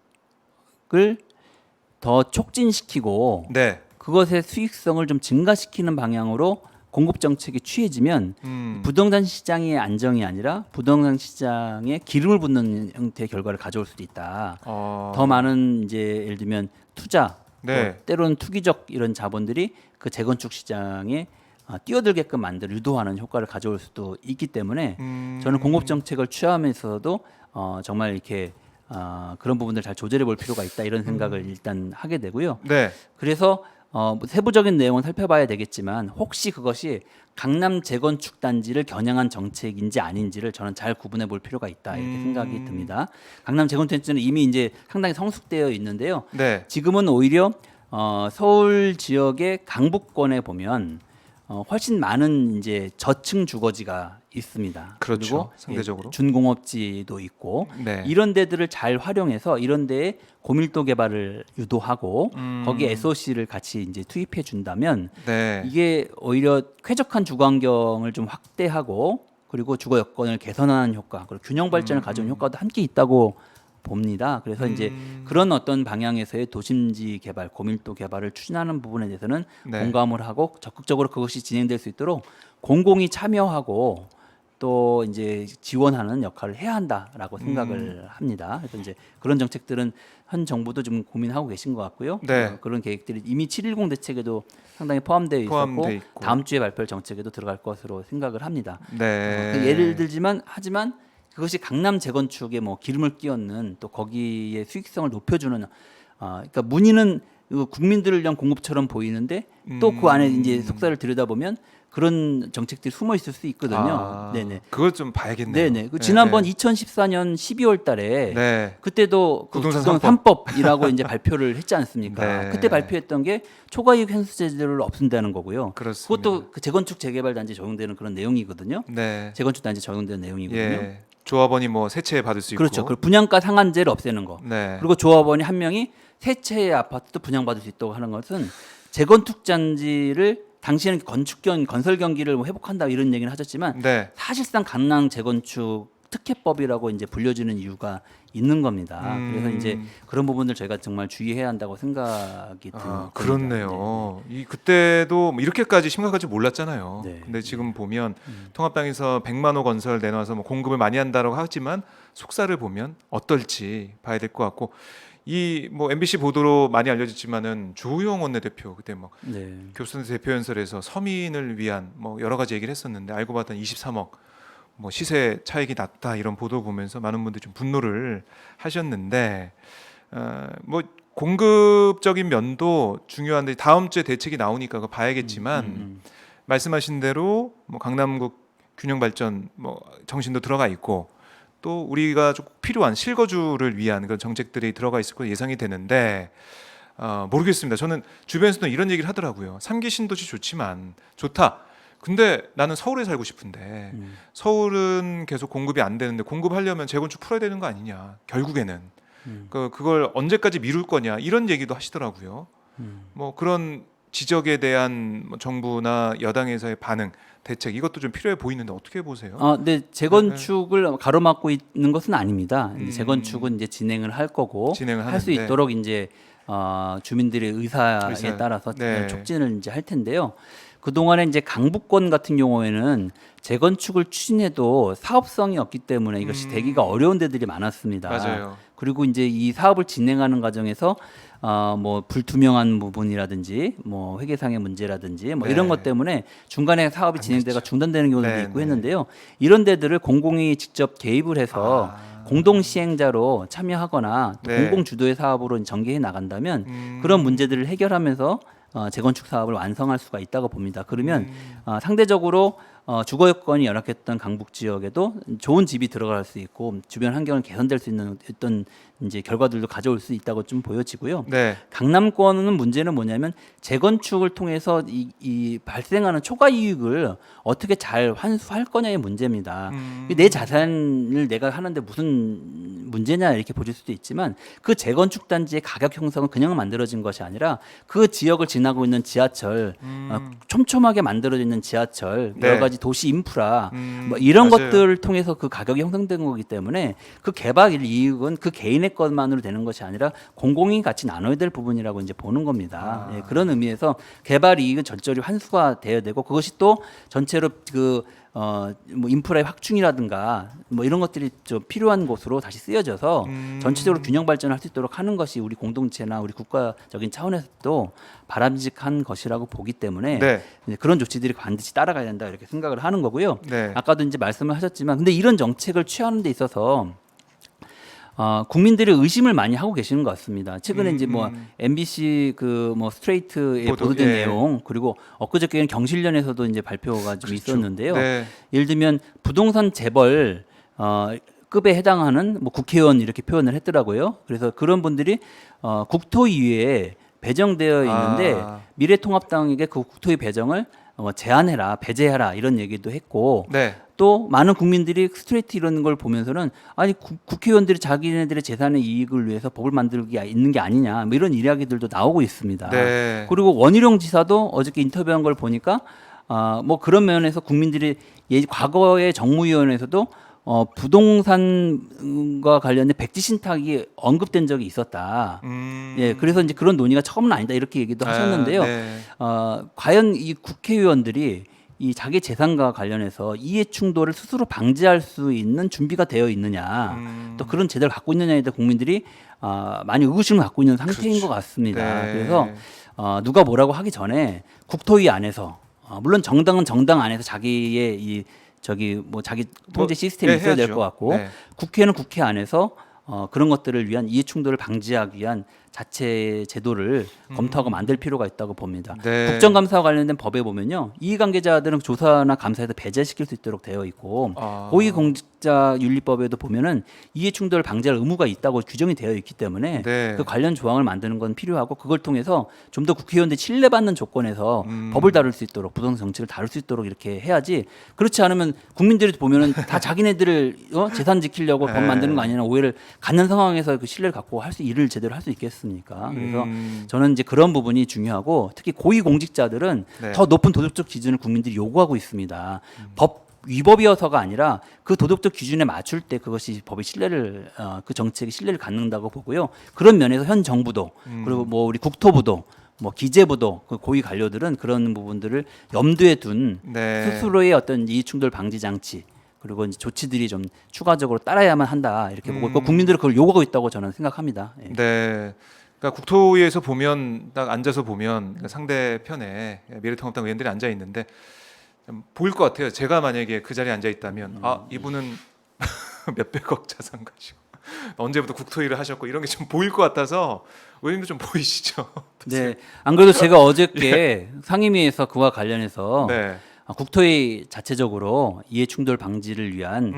Speaker 2: 더 촉진시키고
Speaker 1: 네.
Speaker 2: 그것의 수익성을 좀 증가시키는 방향으로 공급 정책이 취해지면 부동산 시장의 안정이 아니라 부동산 시장에 기름을 붓는 형태의 결과를 가져올 수도 있다. 더 많은 이제 예를 들면 투자,
Speaker 1: 네.
Speaker 2: 또 때로는 투기적 이런 자본들이 그 재건축 시장에 뛰어들게끔 만들 유도하는 효과를 가져올 수도 있기 때문에 저는 공급 정책을 취하면서도 정말 이렇게 그런 부분들 잘 조절해 볼 필요가 있다 이런 생각을 일단 하게 되고요.
Speaker 1: 네.
Speaker 2: 그래서 뭐 세부적인 내용은 살펴봐야 되겠지만 혹시 그것이 강남 재건축 단지를 겨냥한 정책인지 아닌지를 저는 잘 구분해 볼 필요가 있다 이렇게 생각이 듭니다. 강남 재건축 단지는 이미 이제 상당히 성숙되어 있는데요.
Speaker 1: 네.
Speaker 2: 지금은 오히려 서울 지역의 강북권에 보면 훨씬 많은 이제 저층 주거지가 있습니다.
Speaker 1: 그렇죠.
Speaker 2: 그리고
Speaker 1: 상대적으로.
Speaker 2: 준공업지도 있고
Speaker 1: 네.
Speaker 2: 이런 데들을 잘 활용해서 이런 데에 고밀도 개발을 유도하고 거기에 SOC를 같이 이제 투입해 준다면
Speaker 1: 네.
Speaker 2: 이게 오히려 쾌적한 주거 환경을 좀 확대하고 그리고 주거 여건을 개선하는 효과 그리고 균형 발전을 가져오는 효과도 함께 있다고 봅니다. 그래서 이제 그런 어떤 방향에서의 도심지 개발, 고밀도 개발을 추진하는 부분에 대해서는
Speaker 1: 네.
Speaker 2: 공감을 하고 적극적으로 그것이 진행될 수 있도록 공공이 참여하고 또 이제 지원하는 역할을 해야 한다라고 생각을 합니다. 그래서 이제 그런 정책들은 현 정부도 좀 고민하고 계신 것 같고요.
Speaker 1: 네.
Speaker 2: 그런 계획들이 이미 7.10 대책에도 상당히 포함되어 있었고
Speaker 1: 포함돼 있고.
Speaker 2: 다음 주에 발표할 정책에도 들어갈 것으로 생각을 합니다.
Speaker 1: 네.
Speaker 2: 그 예를 들지만 하지만 그것이 강남 재건축에 뭐 기름을 끼얹는 또 거기에 수익성을 높여주는 그러니까 문의는 국민들을 위한 공급처럼 보이는데 또 그 안에 이제 속살을 들여다보면 그런 정책들이 숨어 있을 수 있거든요. 네네.
Speaker 1: 그걸 좀 봐야겠네요.
Speaker 2: 네네. 그 지난번
Speaker 1: 네.
Speaker 2: 2014년 12월달에
Speaker 1: 네.
Speaker 2: 그때도 그
Speaker 1: 부동산
Speaker 2: 부동산 3법이라고 이제 발표를 했지 않습니까?
Speaker 1: 네.
Speaker 2: 그때 발표했던 게 초과이익 환수 제도를 없앤다는 거고요.
Speaker 1: 그렇습니다.
Speaker 2: 그것도 그 재건축 재개발 단지 적용되는 그런 내용이거든요.
Speaker 1: 네.
Speaker 2: 재건축 단지 적용되는 내용이거든요.
Speaker 1: 예. 조합원이 뭐 세채 받을 수 있고.
Speaker 2: 그렇죠. 그리고 분양가 상한제를 없애는 거.
Speaker 1: 네.
Speaker 2: 그리고 조합원이 한 명이 세 채의 아파트도 분양받을 수 있도록 하는 것은 재건축 단지를 당시에는 건설 경기를 뭐 회복한다 이런 얘기는 하셨지만
Speaker 1: 네.
Speaker 2: 사실상 강남 재건축 특혜법이라고 이제 불려지는 이유가 있는 겁니다. 그래서 이제 그런 부분들 저희가 정말 주의해야 한다고 생각이 듭니다.
Speaker 1: 그렇네요. 이 그때도 뭐 이렇게까지 심각할지 몰랐잖아요.
Speaker 2: 네.
Speaker 1: 근데 지금 보면 통합당에서 100만 호 건설 내놔서 뭐 공급을 많이 한다라고 하지만 속사를 보면 어떨지 봐야 될 것 같고 이 뭐 MBC 보도로 많이 알려졌지만은 주호영 원내대표 그때 뭐
Speaker 2: 네.
Speaker 1: 교수들 대표 연설에서 서민을 위한 뭐 여러 가지 얘기를 했었는데 알고 봤더니 23억 뭐 시세 차익이 낮다 이런 보도 보면서 많은 분들이 좀 분노를 하셨는데 뭐 공급적인 면도 중요한데 다음 주에 대책이 나오니까 그거 봐야겠지만 말씀하신 대로 뭐 강남구 균형 발전 뭐 정신도 들어가 있고 또 우리가 좀 필요한 실거주를 위한 그런 정책들이 들어가 있을 거 예상이 되는데 모르겠습니다. 저는 주변에서도 이런 얘기를 하더라고요. 3기 신도시 좋지만 좋다. 근데 나는 서울에 살고 싶은데 서울은 계속 공급이 안 되는데 공급하려면 재건축 풀어야 되는 거 아니냐. 결국에는 그걸 언제까지 미룰 거냐 이런 얘기도 하시더라고요. 뭐 그런 지적에 대한 뭐 정부나 여당에서의 반응, 대책 이것도 좀 필요해 보이는데 어떻게 보세요?
Speaker 2: 네, 재건축을 가로막고 있는 것은 아닙니다. 이제 재건축은 이제 진행을 할 거고
Speaker 1: 진행을
Speaker 2: 할 수
Speaker 1: 하는데.
Speaker 2: 있도록 이제 주민들의 의사에
Speaker 1: 의사.
Speaker 2: 따라서
Speaker 1: 네.
Speaker 2: 촉진을 이제 할 텐데요. 그 동안에 이제 강북권 같은 경우에는 재건축을 추진해도 사업성이 없기 때문에 이것이 되기가 어려운 데들이 많았습니다.
Speaker 1: 맞아요.
Speaker 2: 그리고 이제 이 사업을 진행하는 과정에서 뭐 불투명한 부분이라든지 뭐 회계상의 문제라든지 뭐
Speaker 1: 네.
Speaker 2: 이런 것 때문에 중간에 사업이 진행되가 중단되는 경우도
Speaker 1: 네,
Speaker 2: 있고
Speaker 1: 네.
Speaker 2: 했는데요. 이런 데들을 공공이 직접 개입을 해서 공동 시행자로 참여하거나 또
Speaker 1: 네.
Speaker 2: 공공 주도의 사업으로 전개해 나간다면 그런 문제들을 해결하면서 재건축 사업을 완성할 수가 있다고 봅니다. 그러면 상대적으로 주거 여건이 열악했던 강북 지역에도 좋은 집이 들어갈 수 있고 주변 환경을 개선될 수 있는 어떤 이제 결과들도 가져올 수 있다고 좀 보여지고요.
Speaker 1: 네.
Speaker 2: 강남권은 문제는 뭐냐면 재건축을 통해서 이 발생하는 초과 이익을 어떻게 잘 환수할 거냐의 문제입니다. 내 자산을 내가 하는데 무슨 문제냐 이렇게 보실 수도 있지만 그 재건축 단지의 가격 형성은 그냥 만들어진 것이 아니라 그 지역을 지나고 있는 지하철, 촘촘하게 만들어져 있는 지하철,
Speaker 1: 네.
Speaker 2: 여러 가지 도시 인프라 뭐 이런
Speaker 1: 맞아요.
Speaker 2: 것들을 통해서 그 가격이 형성된 거기 때문에 그 개발 이익은 그 개인의 것만으로 되는 것이 아니라 공공이 같이 나눠야 될 부분이라고 이제 보는 겁니다. 예, 그런 의미에서 개발 이익은 절절히 환수가 돼야 되고 그것이 또 전체로 뭐 인프라의 확충이라든가 뭐 이런 것들이 좀 필요한 곳으로 다시 쓰여져서 전체적으로 균형 발전할 수 있도록 하는 것이 우리 공동체나 우리 국가적인 차원에서도 바람직한 것이라고 보기 때문에
Speaker 1: 네.
Speaker 2: 이제 그런 조치들이 반드시 따라가야 된다 이렇게 생각을 하는 거고요.
Speaker 1: 네.
Speaker 2: 아까도 이제 말씀을 하셨지만 근데 이런 정책을 취하는 데 있어서 국민들이 의심을 많이 하고 계시는 것 같습니다. 최근에 이제 뭐 MBC 그 뭐 스트레이트에 보도된
Speaker 1: 예.
Speaker 2: 내용 그리고 엊그저께는 경실련에서도 이제 발표가 좀 있었는데요.
Speaker 1: 네.
Speaker 2: 예를 들면 부동산 재벌 급에 해당하는 뭐 국회의원 이렇게 표현을 했더라고요. 그래서 그런 분들이 국토위에 배정되어 있는데
Speaker 1: 아.
Speaker 2: 미래통합당에게 그 국토위 배정을 제한해라, 배제해라 이런 얘기도 했고
Speaker 1: 네.
Speaker 2: 또 많은 국민들이 스트레이트 이런 걸 보면서는 아니 국회의원들이 자기네들의 재산의 이익을 위해서 법을 만들기 있는 게 아니냐 뭐 이런 이야기들도 나오고 있습니다.
Speaker 1: 네.
Speaker 2: 그리고 원희룡 지사도 어저께 인터뷰한 걸 보니까 뭐 그런 면에서 국민들이 과거의 정무위원회에서도 부동산과 관련된 백지 신탁이 언급된 적이 있었다. 예, 그래서 이제 그런 논의가 처음은 아니다 이렇게 얘기도 하셨는데요.
Speaker 1: 네.
Speaker 2: 과연 이 국회의원들이 이 자기 재산과 관련해서 이해 충돌을 스스로 방지할 수 있는 준비가 되어 있느냐, 또 그런 제도를 갖고 있느냐에 대해 국민들이 많이 의구심을 갖고 있는 상태인
Speaker 1: 그렇죠.
Speaker 2: 것 같습니다.
Speaker 1: 네.
Speaker 2: 그래서 누가 뭐라고 하기 전에 국토위 안에서 물론 정당은 정당 안에서 자기의 이 자기 통제 시스템이 있어야 될
Speaker 1: 해야죠.
Speaker 2: 것 같고
Speaker 1: 네.
Speaker 2: 국회는 국회 안에서 그런 것들을 위한 이해 충돌을 방지하기 위한 자체 제도를 검토하고 만들 필요가 있다고 봅니다.
Speaker 1: 네.
Speaker 2: 국정감사와 관련된 법에 보면요, 이해관계자들은 조사나 감사에서 배제시킬 수 있도록 되어 있고 고위공직자윤리법에도 보면은 이해충돌 방지할 의무가 있다고 규정이 되어 있기 때문에
Speaker 1: 네.
Speaker 2: 그 관련 조항을 만드는 건 필요하고 그걸 통해서 좀 더 국회의원들이 신뢰받는 조건에서 법을 다룰 수 있도록 부동산 정책을 다룰 수 있도록 이렇게 해야지. 그렇지 않으면 국민들이 보면은 다 자기네들을 재산 지키려고 법 만드는 거 아니냐 오해를 갖는 상황에서 그 신뢰를 갖고 일을 제대로 할 수 있겠습니까? 그래서 저는 이제 그런 부분이 중요하고 특히 고위공직자들은
Speaker 1: 네.
Speaker 2: 더 높은 도덕적 기준을 국민들이 요구하고 있습니다. 법 위법이어서가 아니라 그 도덕적 기준에 맞출 때 그것이 법의 신뢰를 그 정책의 신뢰를 갖는다고 보고요. 그런 면에서 현 정부도 그리고 뭐 우리 국토부도 뭐 기재부도 그 고위 관료들은 그런 부분들을 염두에 둔
Speaker 1: 네.
Speaker 2: 스스로의 어떤 이해충돌 방지 장치 그리고 이제 조치들이 좀 추가적으로 따라야만 한다 이렇게 보고 있고 국민들은 그걸 요구하고 있다고 저는 생각합니다. 예.
Speaker 1: 네. 그러니까 국토위에서 보면 딱 앉아서 보면 상대편에 미래통합당 의원들이 앉아 있는데 보일 것 같아요. 제가 만약에 그 자리에 앉아 있다면 이분은 몇백억 자산 가지고 언제부터 국토위를 하셨고 이런 게 좀 보일 것 같아서 의원님도 좀 보이시죠?
Speaker 2: 네. 안 그래도 제가 어저께 상임위에서 그와 관련해서
Speaker 1: 네.
Speaker 2: 국토위 자체적으로 이해충돌 방지를 위한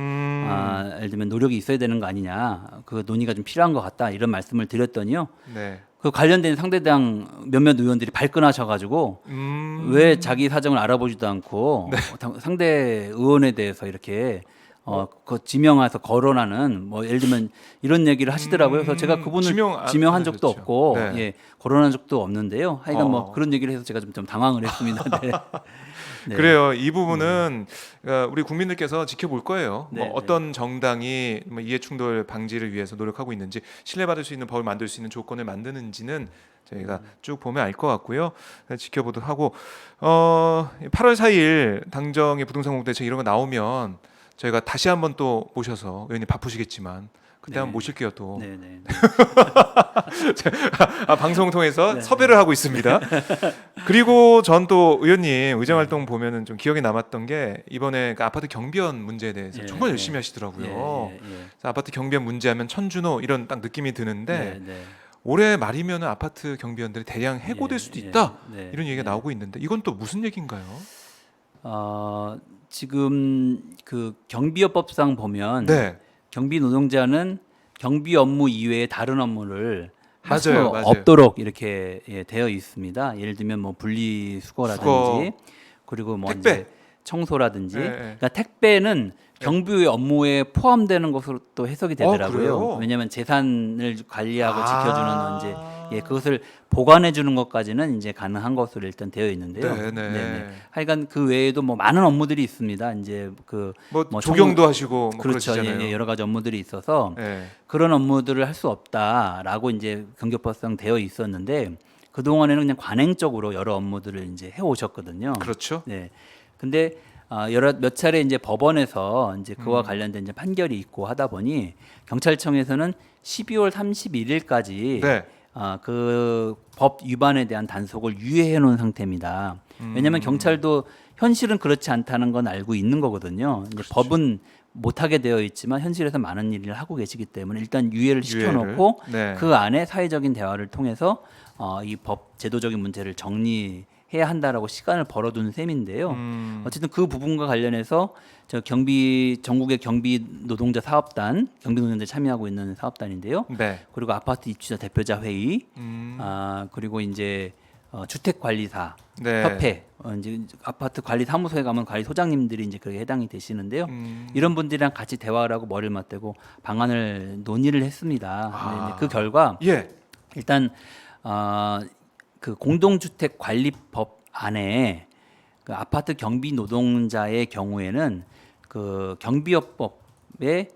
Speaker 2: 예를 들면 노력이 있어야 되는 거 아니냐 그 논의가 좀 필요한 것 같다 이런 말씀을 드렸더니요.
Speaker 1: 네.
Speaker 2: 그 관련된 상대당 몇몇 의원들이 발끈하셔가지고 왜 자기 사정을 알아보지도 않고 상대 의원에 대해서 이렇게 그 지명해서 거론하는 뭐 예를 들면 이런 얘기를 하시더라고요. 그래서 제가 그분을 지명한 적도
Speaker 1: 하셨죠.
Speaker 2: 없고
Speaker 1: 네.
Speaker 2: 예, 거론한 적도 없는데요. 하여간 뭐
Speaker 1: 어.
Speaker 2: 그런 얘기를 해서 제가 좀 당황을 했습니다. 네. 네.
Speaker 1: 그래요. 이 부분은 우리 국민들께서 지켜볼 거예요.
Speaker 2: 네,
Speaker 1: 뭐 어떤 정당이 뭐 이해충돌 방지를 위해서 노력하고 있는지 신뢰받을 수 있는 법을 만들 수 있는 조건을 만드는지는 저희가 쭉 보면 알 것 같고요. 지켜보도록 하고 8월 4일 당정의 부동산 공대책 이런 거 나오면 저희가 다시 한번 또 모셔서 의원님 바쁘시겠지만 그때
Speaker 2: 네.
Speaker 1: 한번 모실게요 또.
Speaker 2: 네네.
Speaker 1: 방송 통해서
Speaker 2: 네.
Speaker 1: 섭외를 하고 있습니다. 그리고 전 또 의원님 의정 활동 보면은 좀 기억에 남았던 게 이번에 그 아파트 경비원 문제에 대해서
Speaker 2: 예,
Speaker 1: 정말
Speaker 2: 예.
Speaker 1: 열심히 하시더라고요.
Speaker 2: 예, 예, 예.
Speaker 1: 그래서 아파트 경비원 문제하면 천준호 이런 딱 느낌이 드는데
Speaker 2: 네, 네.
Speaker 1: 올해 말이면 아파트 경비원들이 대량 해고될 수도 있다.
Speaker 2: 네,
Speaker 1: 이런 얘기가
Speaker 2: 네.
Speaker 1: 나오고 있는데 이건 또 무슨 얘기인가요?
Speaker 2: 지금 그 경비업법상 보면
Speaker 1: 네,
Speaker 2: 경비 노동자는 경비 업무 이외에 다른 업무를 할 수
Speaker 1: 맞아요, 맞아요.
Speaker 2: 없도록 이렇게 되어 있습니다. 예를 들면 뭐 분리수거라든지 그리고 뭐
Speaker 1: 택배.
Speaker 2: 이제 청소라든지.
Speaker 1: 예, 예.
Speaker 2: 그러니까 택배는 경비 업무에 포함되는 것으로 또 해석이 되더라고요.
Speaker 1: 그래요?
Speaker 2: 왜냐하면 재산을 관리하고 지켜주는 이제
Speaker 1: 아.
Speaker 2: 그것을 보관해 주는 것까지는 이제 가능한 것으로 일단 되어 있는데요.
Speaker 1: 네네.
Speaker 2: 하여간 그 외에도 뭐 많은 업무들이 있습니다. 이제
Speaker 1: 뭐
Speaker 2: 뭐
Speaker 1: 조경도 하시고 뭐
Speaker 2: 그렇죠.
Speaker 1: 그러시잖아요.
Speaker 2: 여러 가지 업무들이 있어서
Speaker 1: 예.
Speaker 2: 그런 업무들을 할 수 없다라고 이제 경교법상 되어 있었는데 그 동안에는 그냥 관행적으로 여러 업무들을 이제 해 오셨거든요.
Speaker 1: 그렇죠.
Speaker 2: 네. 근데 여러 몇 차례 이제 법원에서 이제
Speaker 1: 음.
Speaker 2: 그와 관련된 이제 판결이 있고 하다 보니 경찰청에서는 12월 31일까지
Speaker 1: 네.
Speaker 2: 그 법 위반에 대한 단속을 유예해 놓은 상태입니다.
Speaker 1: 음.
Speaker 2: 왜냐하면 경찰도 현실은 그렇지 않다는 건 알고 있는 거거든요. 이제
Speaker 1: 그렇죠.
Speaker 2: 법은 못하게 되어 있지만 현실에서 많은 일을 하고 계시기 때문에 일단 유예를 시켜놓고
Speaker 1: 네.
Speaker 2: 그 안에 사회적인 대화를 통해서 이 법 제도적인 문제를 정리해야 한다라고 시간을 벌어둔 셈인데요. 어쨌든 그 부분과 관련해서 전국의 경비 노동자 사업단, 경비 노동자 참여하고 있는 사업단인데요.
Speaker 1: 네.
Speaker 2: 그리고 아파트 입주자 대표자 회의, 그리고 이제 주택관리사
Speaker 1: 네.
Speaker 2: 협회, 이제 아파트 관리 사무소에 가면 관리소장님들이 이제 그게 해당이 되시는데요. 이런 분들이랑 같이 대화를 하고 머리를 맞대고 방안을 논의를 했습니다. 근데 이제 그 결과
Speaker 1: 예.
Speaker 2: 일단 그 공동주택관리법 안에 그 아파트 경비 노동자의 경우에는 그 경비업법에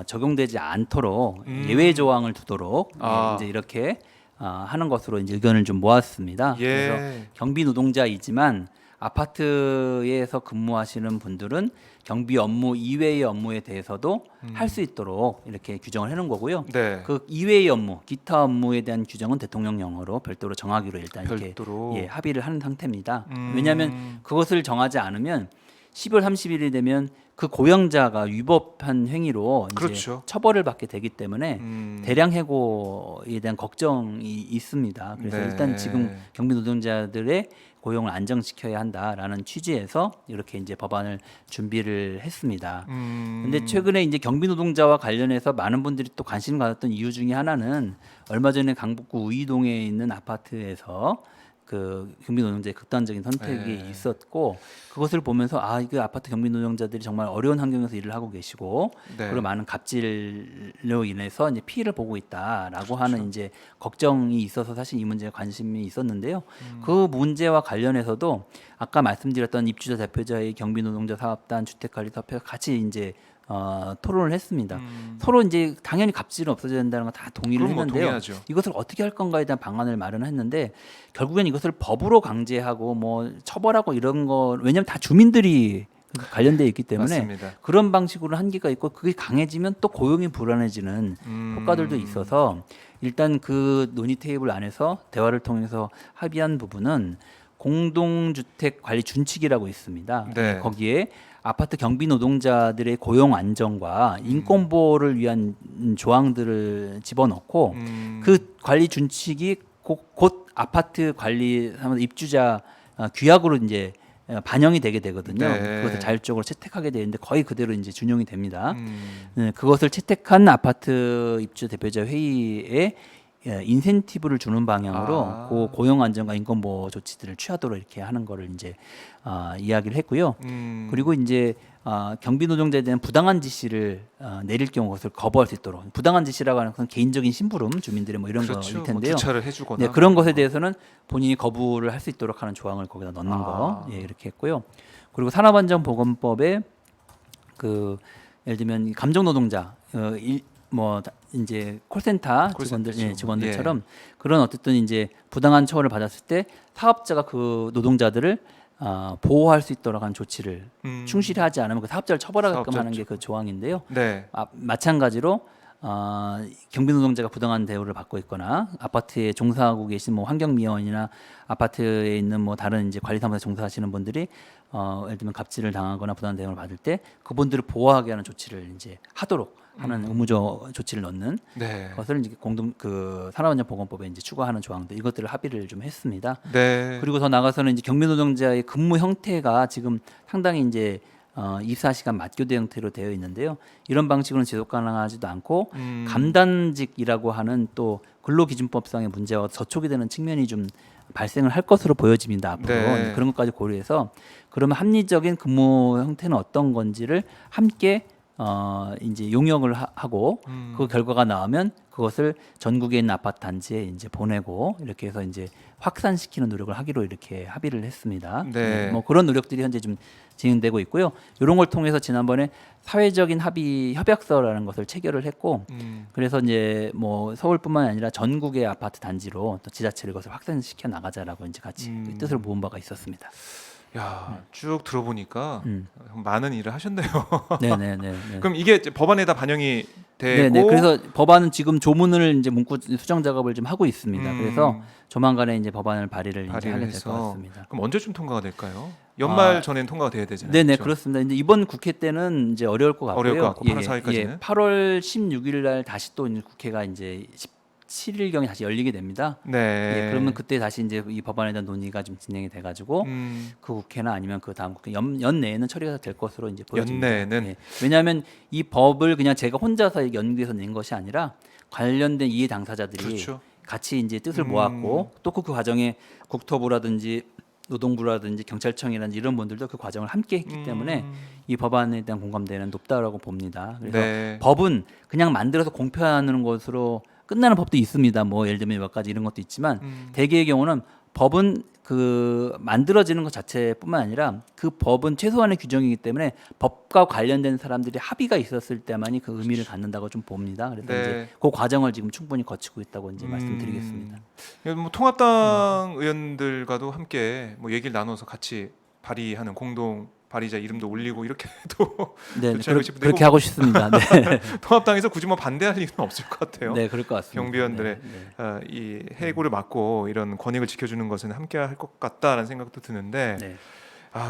Speaker 2: 적용되지 않도록 예외 조항을 두도록 이제 이렇게 하는 것으로 이제 의견을 좀 모았습니다.
Speaker 1: 예.
Speaker 2: 그래서 경비 노동자이지만 아파트에서 근무하시는 분들은 경비 업무 이외의 업무에 대해서도 할 수 있도록 이렇게 규정을 해놓은 거고요.
Speaker 1: 네.
Speaker 2: 그 이외의 업무, 기타 업무에 대한 규정은 대통령령으로 별도로 정하기로 일단
Speaker 1: 별도로.
Speaker 2: 이렇게 합의를 한 상태입니다. 왜냐하면 그것을 정하지 않으면 10월 30일이 되면 그 고용자가 위법한 행위로 이제
Speaker 1: 그렇죠.
Speaker 2: 처벌을 받게 되기 때문에
Speaker 1: 음.
Speaker 2: 대량 해고에 대한 걱정이 있습니다. 그래서
Speaker 1: 네.
Speaker 2: 일단 지금 경비 노동자들의 고용을 안정시켜야 한다라는 취지에서 이렇게 이제 법안을 준비를 했습니다. 근데 최근에 이제 경비 노동자와 관련해서 많은 분들이 또 관심 가졌던 이유 중에 하나는 얼마 전에 강북구 우이동에 있는 아파트에서 그 경비 노동자의 극단적인 선택이
Speaker 1: 네.
Speaker 2: 있었고 그것을 보면서 이거 아파트 경비 노동자들이 정말 어려운 환경에서 일을 하고 계시고
Speaker 1: 네.
Speaker 2: 그리고 많은 갑질로 인해서 이제 피해를 보고 있다라고 하는 이제 걱정이 있어서 사실 이 문제에 관심이 있었는데요. 그 문제와 관련해서도 아까 말씀드렸던 입주자 대표자의 경비 노동자 사업단 주택관리협회가 같이 이제 토론을 했습니다. 서로 이제 당연히 갑질은 없어져야 된다는 거 다 동의를
Speaker 1: 그럼 뭐
Speaker 2: 했는데요.
Speaker 1: 동의하죠.
Speaker 2: 이것을 어떻게 할 건가에 대한 방안을 마련했는데 결국엔 이것을 법으로 강제하고 뭐 처벌하고 이런 거 왜냐하면 다 주민들이 관련돼 있기 때문에
Speaker 1: 맞습니다.
Speaker 2: 그런 방식으로 한계가 있고 그게 강해지면 또 고용이 불안해지는 효과들도 있어서 일단 그 논의 테이블 안에서 대화를 통해서 합의한 부분은 공동주택 관리 준칙이라고 있습니다.
Speaker 1: 네.
Speaker 2: 거기에 아파트 경비 노동자들의 고용 안정과 인권 보호를 위한 조항들을 집어넣고 그 관리 준칙이 곧 아파트 관리 사무소 입주자 규약으로 이제 반영이 되게 되거든요.
Speaker 1: 네.
Speaker 2: 그것을 자율적으로 채택하게 되는데 거의 그대로 이제 준용이 됩니다. 네, 그것을 채택한 아파트 입주 대표자 회의에 인센티브를 주는 방향으로 그 고용 안정과 인권 보호 조치들을 취하도록 이렇게 하는 거를 이제 이야기를 했고요. 그리고 이제 경비 노동자에 대한 부당한 지시를 내릴 경우 그것을 거부할 수 있도록 부당한 지시라고 하는 것은 개인적인 심부름 주민들의 뭐 이런
Speaker 1: 그렇죠.
Speaker 2: 거일 텐데요.
Speaker 1: 뭐 주차를 해주거나
Speaker 2: 네, 그런 것에 대해서는 본인이 거부를 할 수 있도록 하는 조항을 거기다 넣는 거 이렇게 했고요. 그리고 산업안전보건법에 그 예를 들면 이 감정 노동자 뭐 이제 콜센터 직원들 직원들처럼 그런 어쨌든 이제 부당한 처우를 받았을 때 사업자가 그 노동자들을 보호할 수 있도록 한 조치를 충실히 하지 않으면 그 사업자를 처벌하게끔 하는 게 그 조항인데요.
Speaker 1: 네.
Speaker 2: 마찬가지로 경비 노동자가 부당한 대우를 받고 있거나 아파트에 종사하고 계신 뭐 환경미화원이나 아파트에 있는 뭐 다른 이제 관리사무소에 종사하시는 분들이 예를 들면 갑질을 당하거나 부당한 대우를 받을 때 그분들을 보호하게 하는 조치를 이제 하도록 하는 의무적 조치를 넣는
Speaker 1: 네.
Speaker 2: 것을 이제 공동 그 산업안전보건법에 이제 추가하는 조항들 이것들을 합의를 좀 했습니다.
Speaker 1: 네.
Speaker 2: 그리고 더 나가서는 이제 경비 노동자의 근무 형태가 지금 상당히 이제 24시간 맞교대 형태로 되어 있는데요. 이런 방식으로는 지속 가능하지도 않고 감단직이라고 하는 또 근로기준법상의 문제와 저촉이 되는 측면이 좀 발생을 할 것으로 보여집니다. 앞으로
Speaker 1: 네.
Speaker 2: 그런 것까지 고려해서 그러면 합리적인 근무 형태는 어떤 건지를 함께 이제 용역을 하고 그 결과가 나오면 그것을 전국에 있는 아파트 단지에 이제 보내고 이렇게 해서 이제 확산시키는 노력을 하기로 이렇게 합의를 했습니다.
Speaker 1: 네.
Speaker 2: 뭐 그런 노력들이 현재 좀 진행되고 있고요. 이런 걸 통해서 지난번에 사회적인 합의 협약서라는 것을 체결을 했고 그래서 이제 뭐 서울뿐만 아니라 전국의 아파트 단지로 또 지자체를 이것을 확산시켜 나가자라고 이제 같이 그 뜻을 모은 바가 있었습니다.
Speaker 1: 야, 쭉 들어보니까
Speaker 2: 음.
Speaker 1: 많은 일을 하셨네요.
Speaker 2: 네네네.
Speaker 1: 그럼 이게 이제 법안에다 반영이 되고
Speaker 2: 네네. 그래서 법안은 지금 조문을 이제 문구 수정 작업을 좀 하고 있습니다. 그래서 조만간에 이제 법안을 발의를 이제
Speaker 1: 발의를
Speaker 2: 하게 될 것
Speaker 1: 해서
Speaker 2: 같습니다.
Speaker 1: 그럼 언제쯤 통과가 될까요? 연말 전에는 통과가 돼야 되잖아요.
Speaker 2: 네네
Speaker 1: 그렇죠?
Speaker 2: 그렇습니다. 이제 이번 국회 때는 이제 어려울 것 같고요.
Speaker 1: 어려울 것 같고, 8월 4일 까지는?
Speaker 2: 8월 16일 날 다시 또 이제 국회가 이제 17일 경에 다시 열리게 됩니다.
Speaker 1: 네.
Speaker 2: 그러면 그때 다시 이제 이 법안에 대한 논의가 좀 진행이 돼가지고 그 국회나 아니면 그 다음 국회 연내에는 처리가 될 것으로 이제 보여집니다.
Speaker 1: 연내에는?
Speaker 2: 왜냐하면 이 법을 그냥 제가 혼자서 연구해서 낸 것이 아니라 관련된 이해 당사자들이
Speaker 1: 그렇죠.
Speaker 2: 같이 이제 뜻을 모았고 또 그 과정에 국토부라든지 노동부라든지 경찰청이라든지 이런 분들도 그 과정을 함께 했기 때문에 이 법안에 대한 공감대는 높다라고 봅니다. 그래서
Speaker 1: 네.
Speaker 2: 법은 그냥 만들어서 공표하는 것으로 끝나는 법도 있습니다. 뭐 예를 들면 몇 가지 이런 것도 있지만 대개의 경우는 법은 그 만들어지는 것 자체뿐만 아니라 그 법은 최소한의 규정이기 때문에 법과 관련된 사람들이 합의가 있었을 때만이 그 의미를 갖는다고 좀 봅니다. 그래서
Speaker 1: 네.
Speaker 2: 이제 그 과정을 지금 충분히 거치고 있다고 이제 말씀드리겠습니다.
Speaker 1: 뭐 통합당 의원들과도 함께 뭐 얘기를 나눠서 같이 발의하는 공동 발의자 이름도 올리고 이렇게 해도
Speaker 2: 네,
Speaker 1: 좋지 않을까 싶은데
Speaker 2: 그렇게
Speaker 1: 이거
Speaker 2: 하고 싶습니다. 네,
Speaker 1: 통합당에서 굳이 뭐 반대할 이유는 없을 것 같아요.
Speaker 2: 네, 그럴 것 같습니다.
Speaker 1: 경비원들의
Speaker 2: 네, 네.
Speaker 1: 이 해고를 막고 이런 권익을 지켜주는 것은 함께 할 것 같다라는 생각도 드는데
Speaker 2: 네.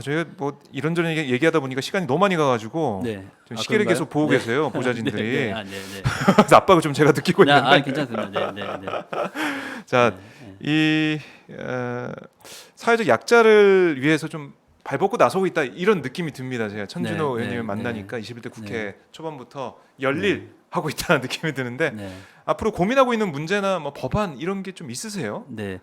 Speaker 1: 저희가 뭐 이런저런 얘기하다 보니까 시간이 너무 많이 가가지고
Speaker 2: 네.
Speaker 1: 좀 시계를
Speaker 2: 그런가요?
Speaker 1: 계속 보고
Speaker 2: 네.
Speaker 1: 계세요 보좌진들이.
Speaker 2: 네, 네. 네.
Speaker 1: 그래서 압박을 좀 제가 느끼고 있는데
Speaker 2: 괜찮습니다. 네, 네, 네.
Speaker 1: 자, 이 사회적 약자를 위해서 좀 발벗고 나서고 있다 이런 느낌이 듭니다. 제가 천준호
Speaker 2: 네,
Speaker 1: 의원님을
Speaker 2: 네,
Speaker 1: 만나니까 21대 국회
Speaker 2: 네.
Speaker 1: 초반부터 열일 하고 있다는 느낌이 드는데
Speaker 2: 네.
Speaker 1: 앞으로 고민하고 있는 문제나 뭐 법안 이런 게 좀 있으세요?
Speaker 2: 네.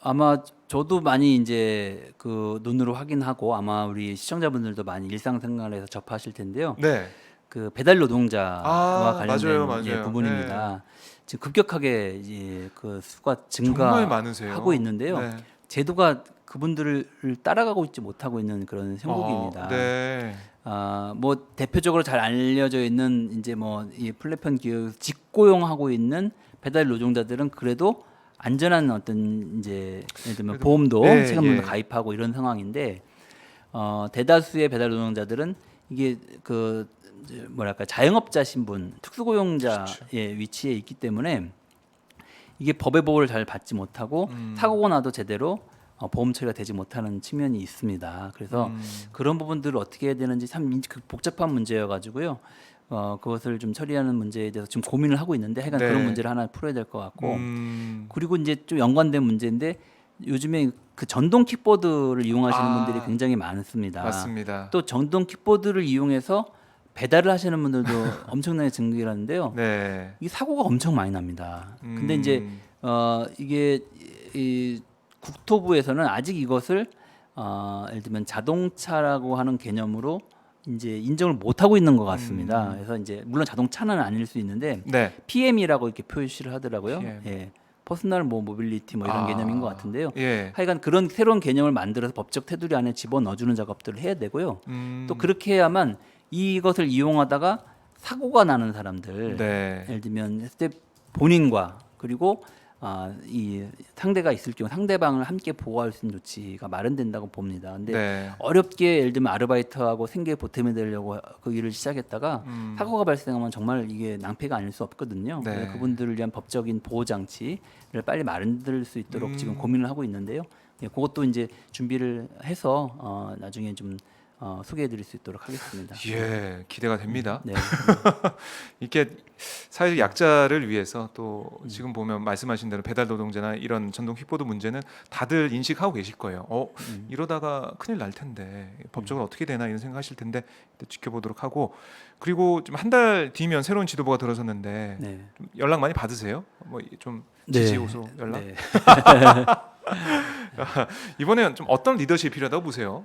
Speaker 2: 아마 저도 많이 이제 그 눈으로 확인하고 아마 우리 시청자분들도 많이 일상생활에서 접하실 텐데요.
Speaker 1: 네.
Speaker 2: 그 배달 노동자와 관련된
Speaker 1: 맞아요.
Speaker 2: 부분입니다. 지금 급격하게 이제 그 수가
Speaker 1: 정말 많으세요.
Speaker 2: 증가하고 있는데요.
Speaker 1: 네.
Speaker 2: 제도가 그분들을 따라가고 있지 못하고 있는 그런 형국입니다.
Speaker 1: 네.
Speaker 2: 뭐 대표적으로 잘 알려져 있는 이제 뭐 이 플랫폼 기업 직고용하고 있는 배달 노동자들은 그래도 안전한 어떤 이제 예를 들면 보험도
Speaker 1: 네,
Speaker 2: 세금도
Speaker 1: 예.
Speaker 2: 가입하고 이런 상황인데 대다수의 배달 노동자들은 이게 그 이제 뭐랄까 자영업자 신분 특수고용자의 위치에 있기 때문에 이게 법의 보호를 잘 받지 못하고 사고가 나도 제대로 보험 처리가 되지 못하는 측면이 있습니다. 그래서 그런 부분들을 어떻게 해야 되는지 참 복잡한 문제여가지고요. 그것을 좀 처리하는 문제에 대해서 지금 고민을 하고 있는데 하여간
Speaker 1: 네.
Speaker 2: 그런 문제를 하나 풀어야 될 것 같고 그리고 이제 좀 연관된 문제인데 요즘에 그 전동 킥보드를 이용하시는 분들이 굉장히 많습니다.
Speaker 1: 맞습니다.
Speaker 2: 또 전동 킥보드를 이용해서 배달을 하시는 분들도 엄청나게 증가하는데요.
Speaker 1: 네.
Speaker 2: 이 사고가 엄청 많이 납니다. 근데 이제 이게 이 국토부에서는 아직 이것을 예를 들면 자동차라고 하는 개념으로 이제 인정을 못 하고 있는 것 같습니다. 그래서 이제 물론 자동차는 아닐 수 있는데
Speaker 1: 네.
Speaker 2: PM이라고 이렇게 표시를 하더라고요.
Speaker 1: PM.
Speaker 2: 예. 퍼스널 뭐 모빌리티 뭐 이런 개념인 것 같은데요.
Speaker 1: 예.
Speaker 2: 하여간 그런 새로운 개념을 만들어서 법적 테두리 안에 집어 넣어주는 작업들을 해야 되고요. 또
Speaker 1: 음.
Speaker 2: 그렇게 해야만 이것을 이용하다가 사고가 나는 사람들,
Speaker 1: 네.
Speaker 2: 예를 들면 본인과 그리고 이 상대가 있을 경우 상대방을 함께 보호할 수 있는 조치가 마련된다고 봅니다. 근데
Speaker 1: 네.
Speaker 2: 어렵게 예를 들면 아르바이트하고 생계 보탬이 되려고 그 일을 시작했다가 사고가 발생하면 정말 이게 낭패가 아닐 수 없거든요.
Speaker 1: 네.
Speaker 2: 그래서 그분들을 위한 법적인 보호 장치를 빨리 마련될 수 있도록 지금 고민을 하고 있는데요. 예, 그것도 이제 준비를 해서 나중에 좀 소개해드릴 수 있도록 하겠습니다.
Speaker 1: 예, 기대가 됩니다.
Speaker 2: 네.
Speaker 1: 이게 사회적 약자를 위해서 또 지금 보면 말씀하신 대로 배달 노동자나 이런 전동 킥보드 문제는 다들 인식하고 계실 거예요. 이러다가 큰일 날 텐데 법적으로 어떻게 되나 이런 생각하실 텐데 지켜보도록 하고, 그리고 좀 한 달 뒤면 새로운 지도부가 들어섰는데
Speaker 2: 네.
Speaker 1: 좀 연락 많이 받으세요? 뭐 좀
Speaker 2: 네.
Speaker 1: 지지 호소 연락?
Speaker 2: 네.
Speaker 1: 이번에는 좀 어떤 리더십이 필요하다고 보세요?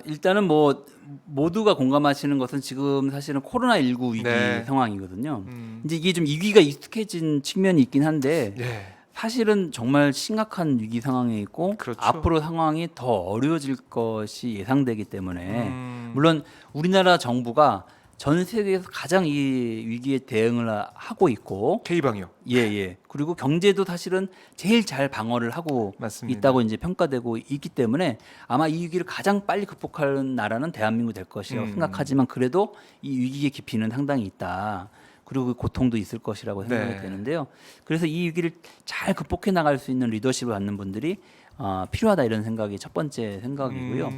Speaker 2: 일단은 뭐 모두가 공감하시는 것은 지금 사실은 코로나19 위기
Speaker 1: 네.
Speaker 2: 상황이거든요. 이제 이게 좀 위기가 익숙해진 측면이 있긴 한데
Speaker 1: 네.
Speaker 2: 사실은 정말 심각한 위기 상황에 있고
Speaker 1: 그렇죠.
Speaker 2: 앞으로 상황이 더 어려워질 것이 예상되기 때문에
Speaker 1: 음.
Speaker 2: 물론 우리나라 정부가 전 세계에서 가장 이 위기에 대응을 하고 있고
Speaker 1: K방역.
Speaker 2: 예. 그리고 경제도 사실은 제일 잘 방어를 하고
Speaker 1: 맞습니다.
Speaker 2: 있다고 이제 평가되고 있기 때문에 아마 이 위기를 가장 빨리 극복하는 나라는 대한민국이 될 것이라고 생각하지만 그래도 이 위기의 깊이는 상당히 있다. 그리고 그 고통도 있을 것이라고 생각이
Speaker 1: 네.
Speaker 2: 되는데요. 그래서 이 위기를 잘 극복해 나갈 수 있는 리더십을 갖는 분들이 필요하다 이런 생각이 첫 번째 생각이고요.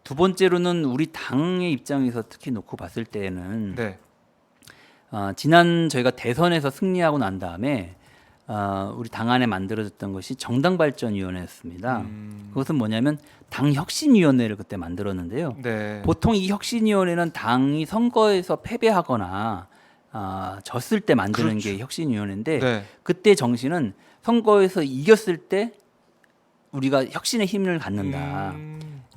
Speaker 2: 두 번째로는 우리 당의 입장에서 특히 놓고 봤을 때에는
Speaker 1: 네.
Speaker 2: 지난 저희가 대선에서 승리하고 난 다음에 우리 당 안에 만들어졌던 것이 정당발전위원회였습니다. 그것은 뭐냐면 당혁신위원회를 그때 만들었는데요.
Speaker 1: 네.
Speaker 2: 보통 이 혁신위원회는 당이 선거에서 패배하거나 졌을 때 만드는
Speaker 1: 그렇죠.
Speaker 2: 게 혁신위원회인데
Speaker 1: 네.
Speaker 2: 그때 정신은 선거에서 이겼을 때 우리가 혁신의 힘을 갖는다.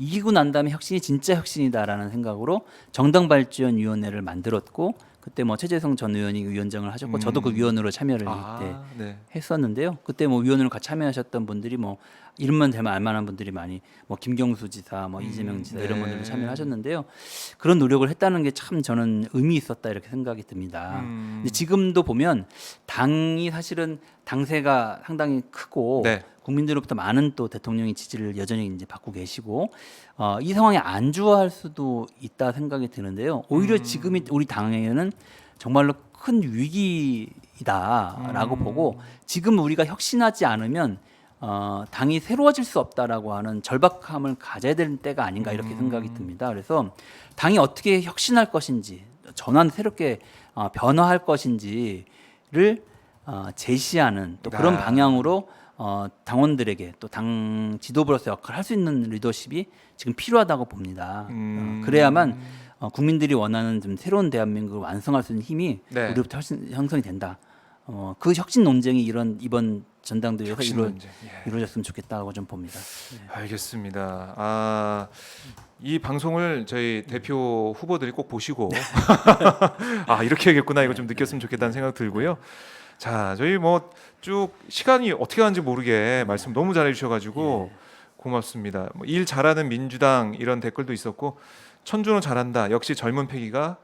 Speaker 2: 이기고 난 다음에 혁신이 진짜 혁신이다라는 생각으로 정당발전위원회를 만들었고 그때 뭐 최재성 전 의원이 위원장을 하셨고 저도 그 위원으로 참여를 이때
Speaker 1: 네.
Speaker 2: 했었는데요. 그때 뭐 위원으로 같이 참여하셨던 분들이 뭐 이름만 대면 알만한 분들이 많이 뭐 김경수 지사, 뭐 이재명 지사 이런
Speaker 1: 네.
Speaker 2: 분들도 참여하셨는데요. 그런 노력을 했다는 게 참 저는 의미 있었다 이렇게 생각이 듭니다. 근데 지금도 보면 당이 사실은 당세가 상당히 크고
Speaker 1: 네.
Speaker 2: 국민들로부터 많은 또 대통령의 지지를 여전히 이제 받고 계시고 이 상황이 안 좋아할 수도 있다 생각이 드는데요. 오히려 지금이 우리 당에는 정말로 큰 위기이다라고 보고 지금 우리가 혁신하지 않으면 당이 새로워질 수 없다라고 하는 절박함을 가져야 되는 때가 아닌가 이렇게 생각이 듭니다. 그래서 당이 어떻게 혁신할 것인지 전환 새롭게 변화할 것인지를 제시하는 또 그런 방향으로 당원들에게 또 당 지도부로서 역할을 할 수 있는 리더십이 지금 필요하다고 봅니다. 그래야만 국민들이 원하는 좀 새로운 대한민국을 완성할 수 있는 힘이
Speaker 1: 네.
Speaker 2: 우리부터 형성이 된다. 그 혁신 논쟁이 이번 전당대회에서
Speaker 1: 혁신 논쟁. 예.
Speaker 2: 이루어졌으면 좋겠다고 좀 봅니다.
Speaker 1: 알겠습니다. 이 방송을 저희 대표 후보들이 꼭 보시고 이렇게 하겠구나 이거 좀 느꼈으면 좋겠다는 생각 들고요. 자, 저희 뭐 쭉 시간이 어떻게 가는지 모르게 말씀 너무 잘해 주셔가지고 고맙습니다. 일 잘하는 민주당 이런 댓글도 있었고 천준호 잘한다. 역시 젊은 패기가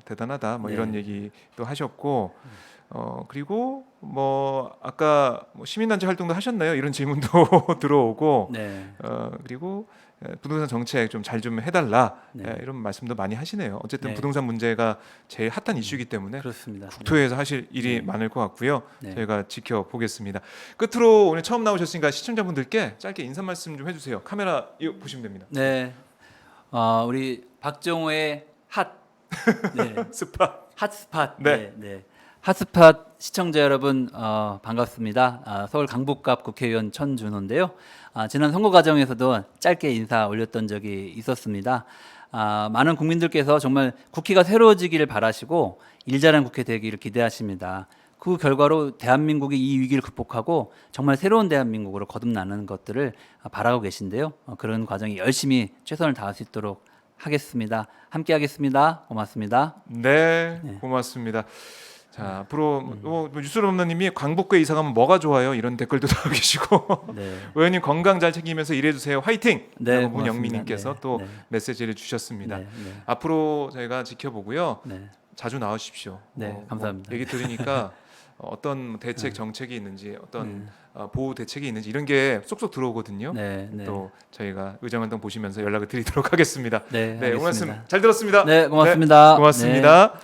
Speaker 1: 대단하다. 뭐 이런 얘기도 하셨고 그리고 뭐 아까 뭐 시민단체 활동도 하셨나요? 이런 질문도 들어오고
Speaker 2: 네.
Speaker 1: 그리고 부동산 정책 좀 잘 좀 해달라
Speaker 2: 네.
Speaker 1: 이런 말씀도 많이 하시네요. 어쨌든
Speaker 2: 네.
Speaker 1: 부동산 문제가 제일 핫한 이슈이기 때문에
Speaker 2: 그렇습니다.
Speaker 1: 국토에서 하실 일이 많을 것 같고요.
Speaker 2: 네.
Speaker 1: 저희가 지켜보겠습니다. 끝으로 오늘 처음 나오셨으니까 시청자분들께 짧게 인사 말씀 좀 해주세요. 카메라 이거 보시면 됩니다.
Speaker 2: 네. 우리 박정호의
Speaker 1: 스팟.
Speaker 2: 핫스팟.
Speaker 1: 네.
Speaker 2: 네. 핫스팟 시청자 여러분 반갑습니다. 서울 강북갑 국회의원 천준호인데요. 지난 선거 과정에서도 짧게 인사 올렸던 적이 있었습니다. 많은 국민들께서 정말 국회가 새로워지기를 바라시고 일 잘하는 국회 되기를 기대하십니다. 그 결과로 대한민국이 이 위기를 극복하고 정말 새로운 대한민국으로 거듭나는 것들을 바라고 계신데요. 그런 과정에 열심히 최선을 다할 수 있도록 하겠습니다. 함께 하겠습니다. 고맙습니다.
Speaker 1: 네, 고맙습니다. 자, 앞으로 뉴스룸너님이 광복구에 이사 가면 뭐가 좋아요? 이런 댓글도 달고 계시고
Speaker 2: 네.
Speaker 1: 의원님 건강 잘 책임면서 일해주세요. 화이팅!
Speaker 2: 네,
Speaker 1: 라고
Speaker 2: 고맙습니다.
Speaker 1: 문영민님께서
Speaker 2: 네,
Speaker 1: 또
Speaker 2: 네.
Speaker 1: 메시지를 주셨습니다.
Speaker 2: 네.
Speaker 1: 앞으로 저희가 지켜보고요.
Speaker 2: 네.
Speaker 1: 자주 나오십시오.
Speaker 2: 네, 감사합니다.
Speaker 1: 얘기 들으니까 어떤 대책 정책이 있는지 어떤 보호 대책이 있는지 이런 게 쏙쏙 들어오거든요.
Speaker 2: 네.
Speaker 1: 또 저희가 의정활동 보시면서 연락을 드리도록 하겠습니다.
Speaker 2: 네,
Speaker 1: 오늘 말씀
Speaker 2: 알겠습니다.
Speaker 1: 잘 들었습니다.
Speaker 2: 네, 고맙습니다.
Speaker 1: 고맙습니다.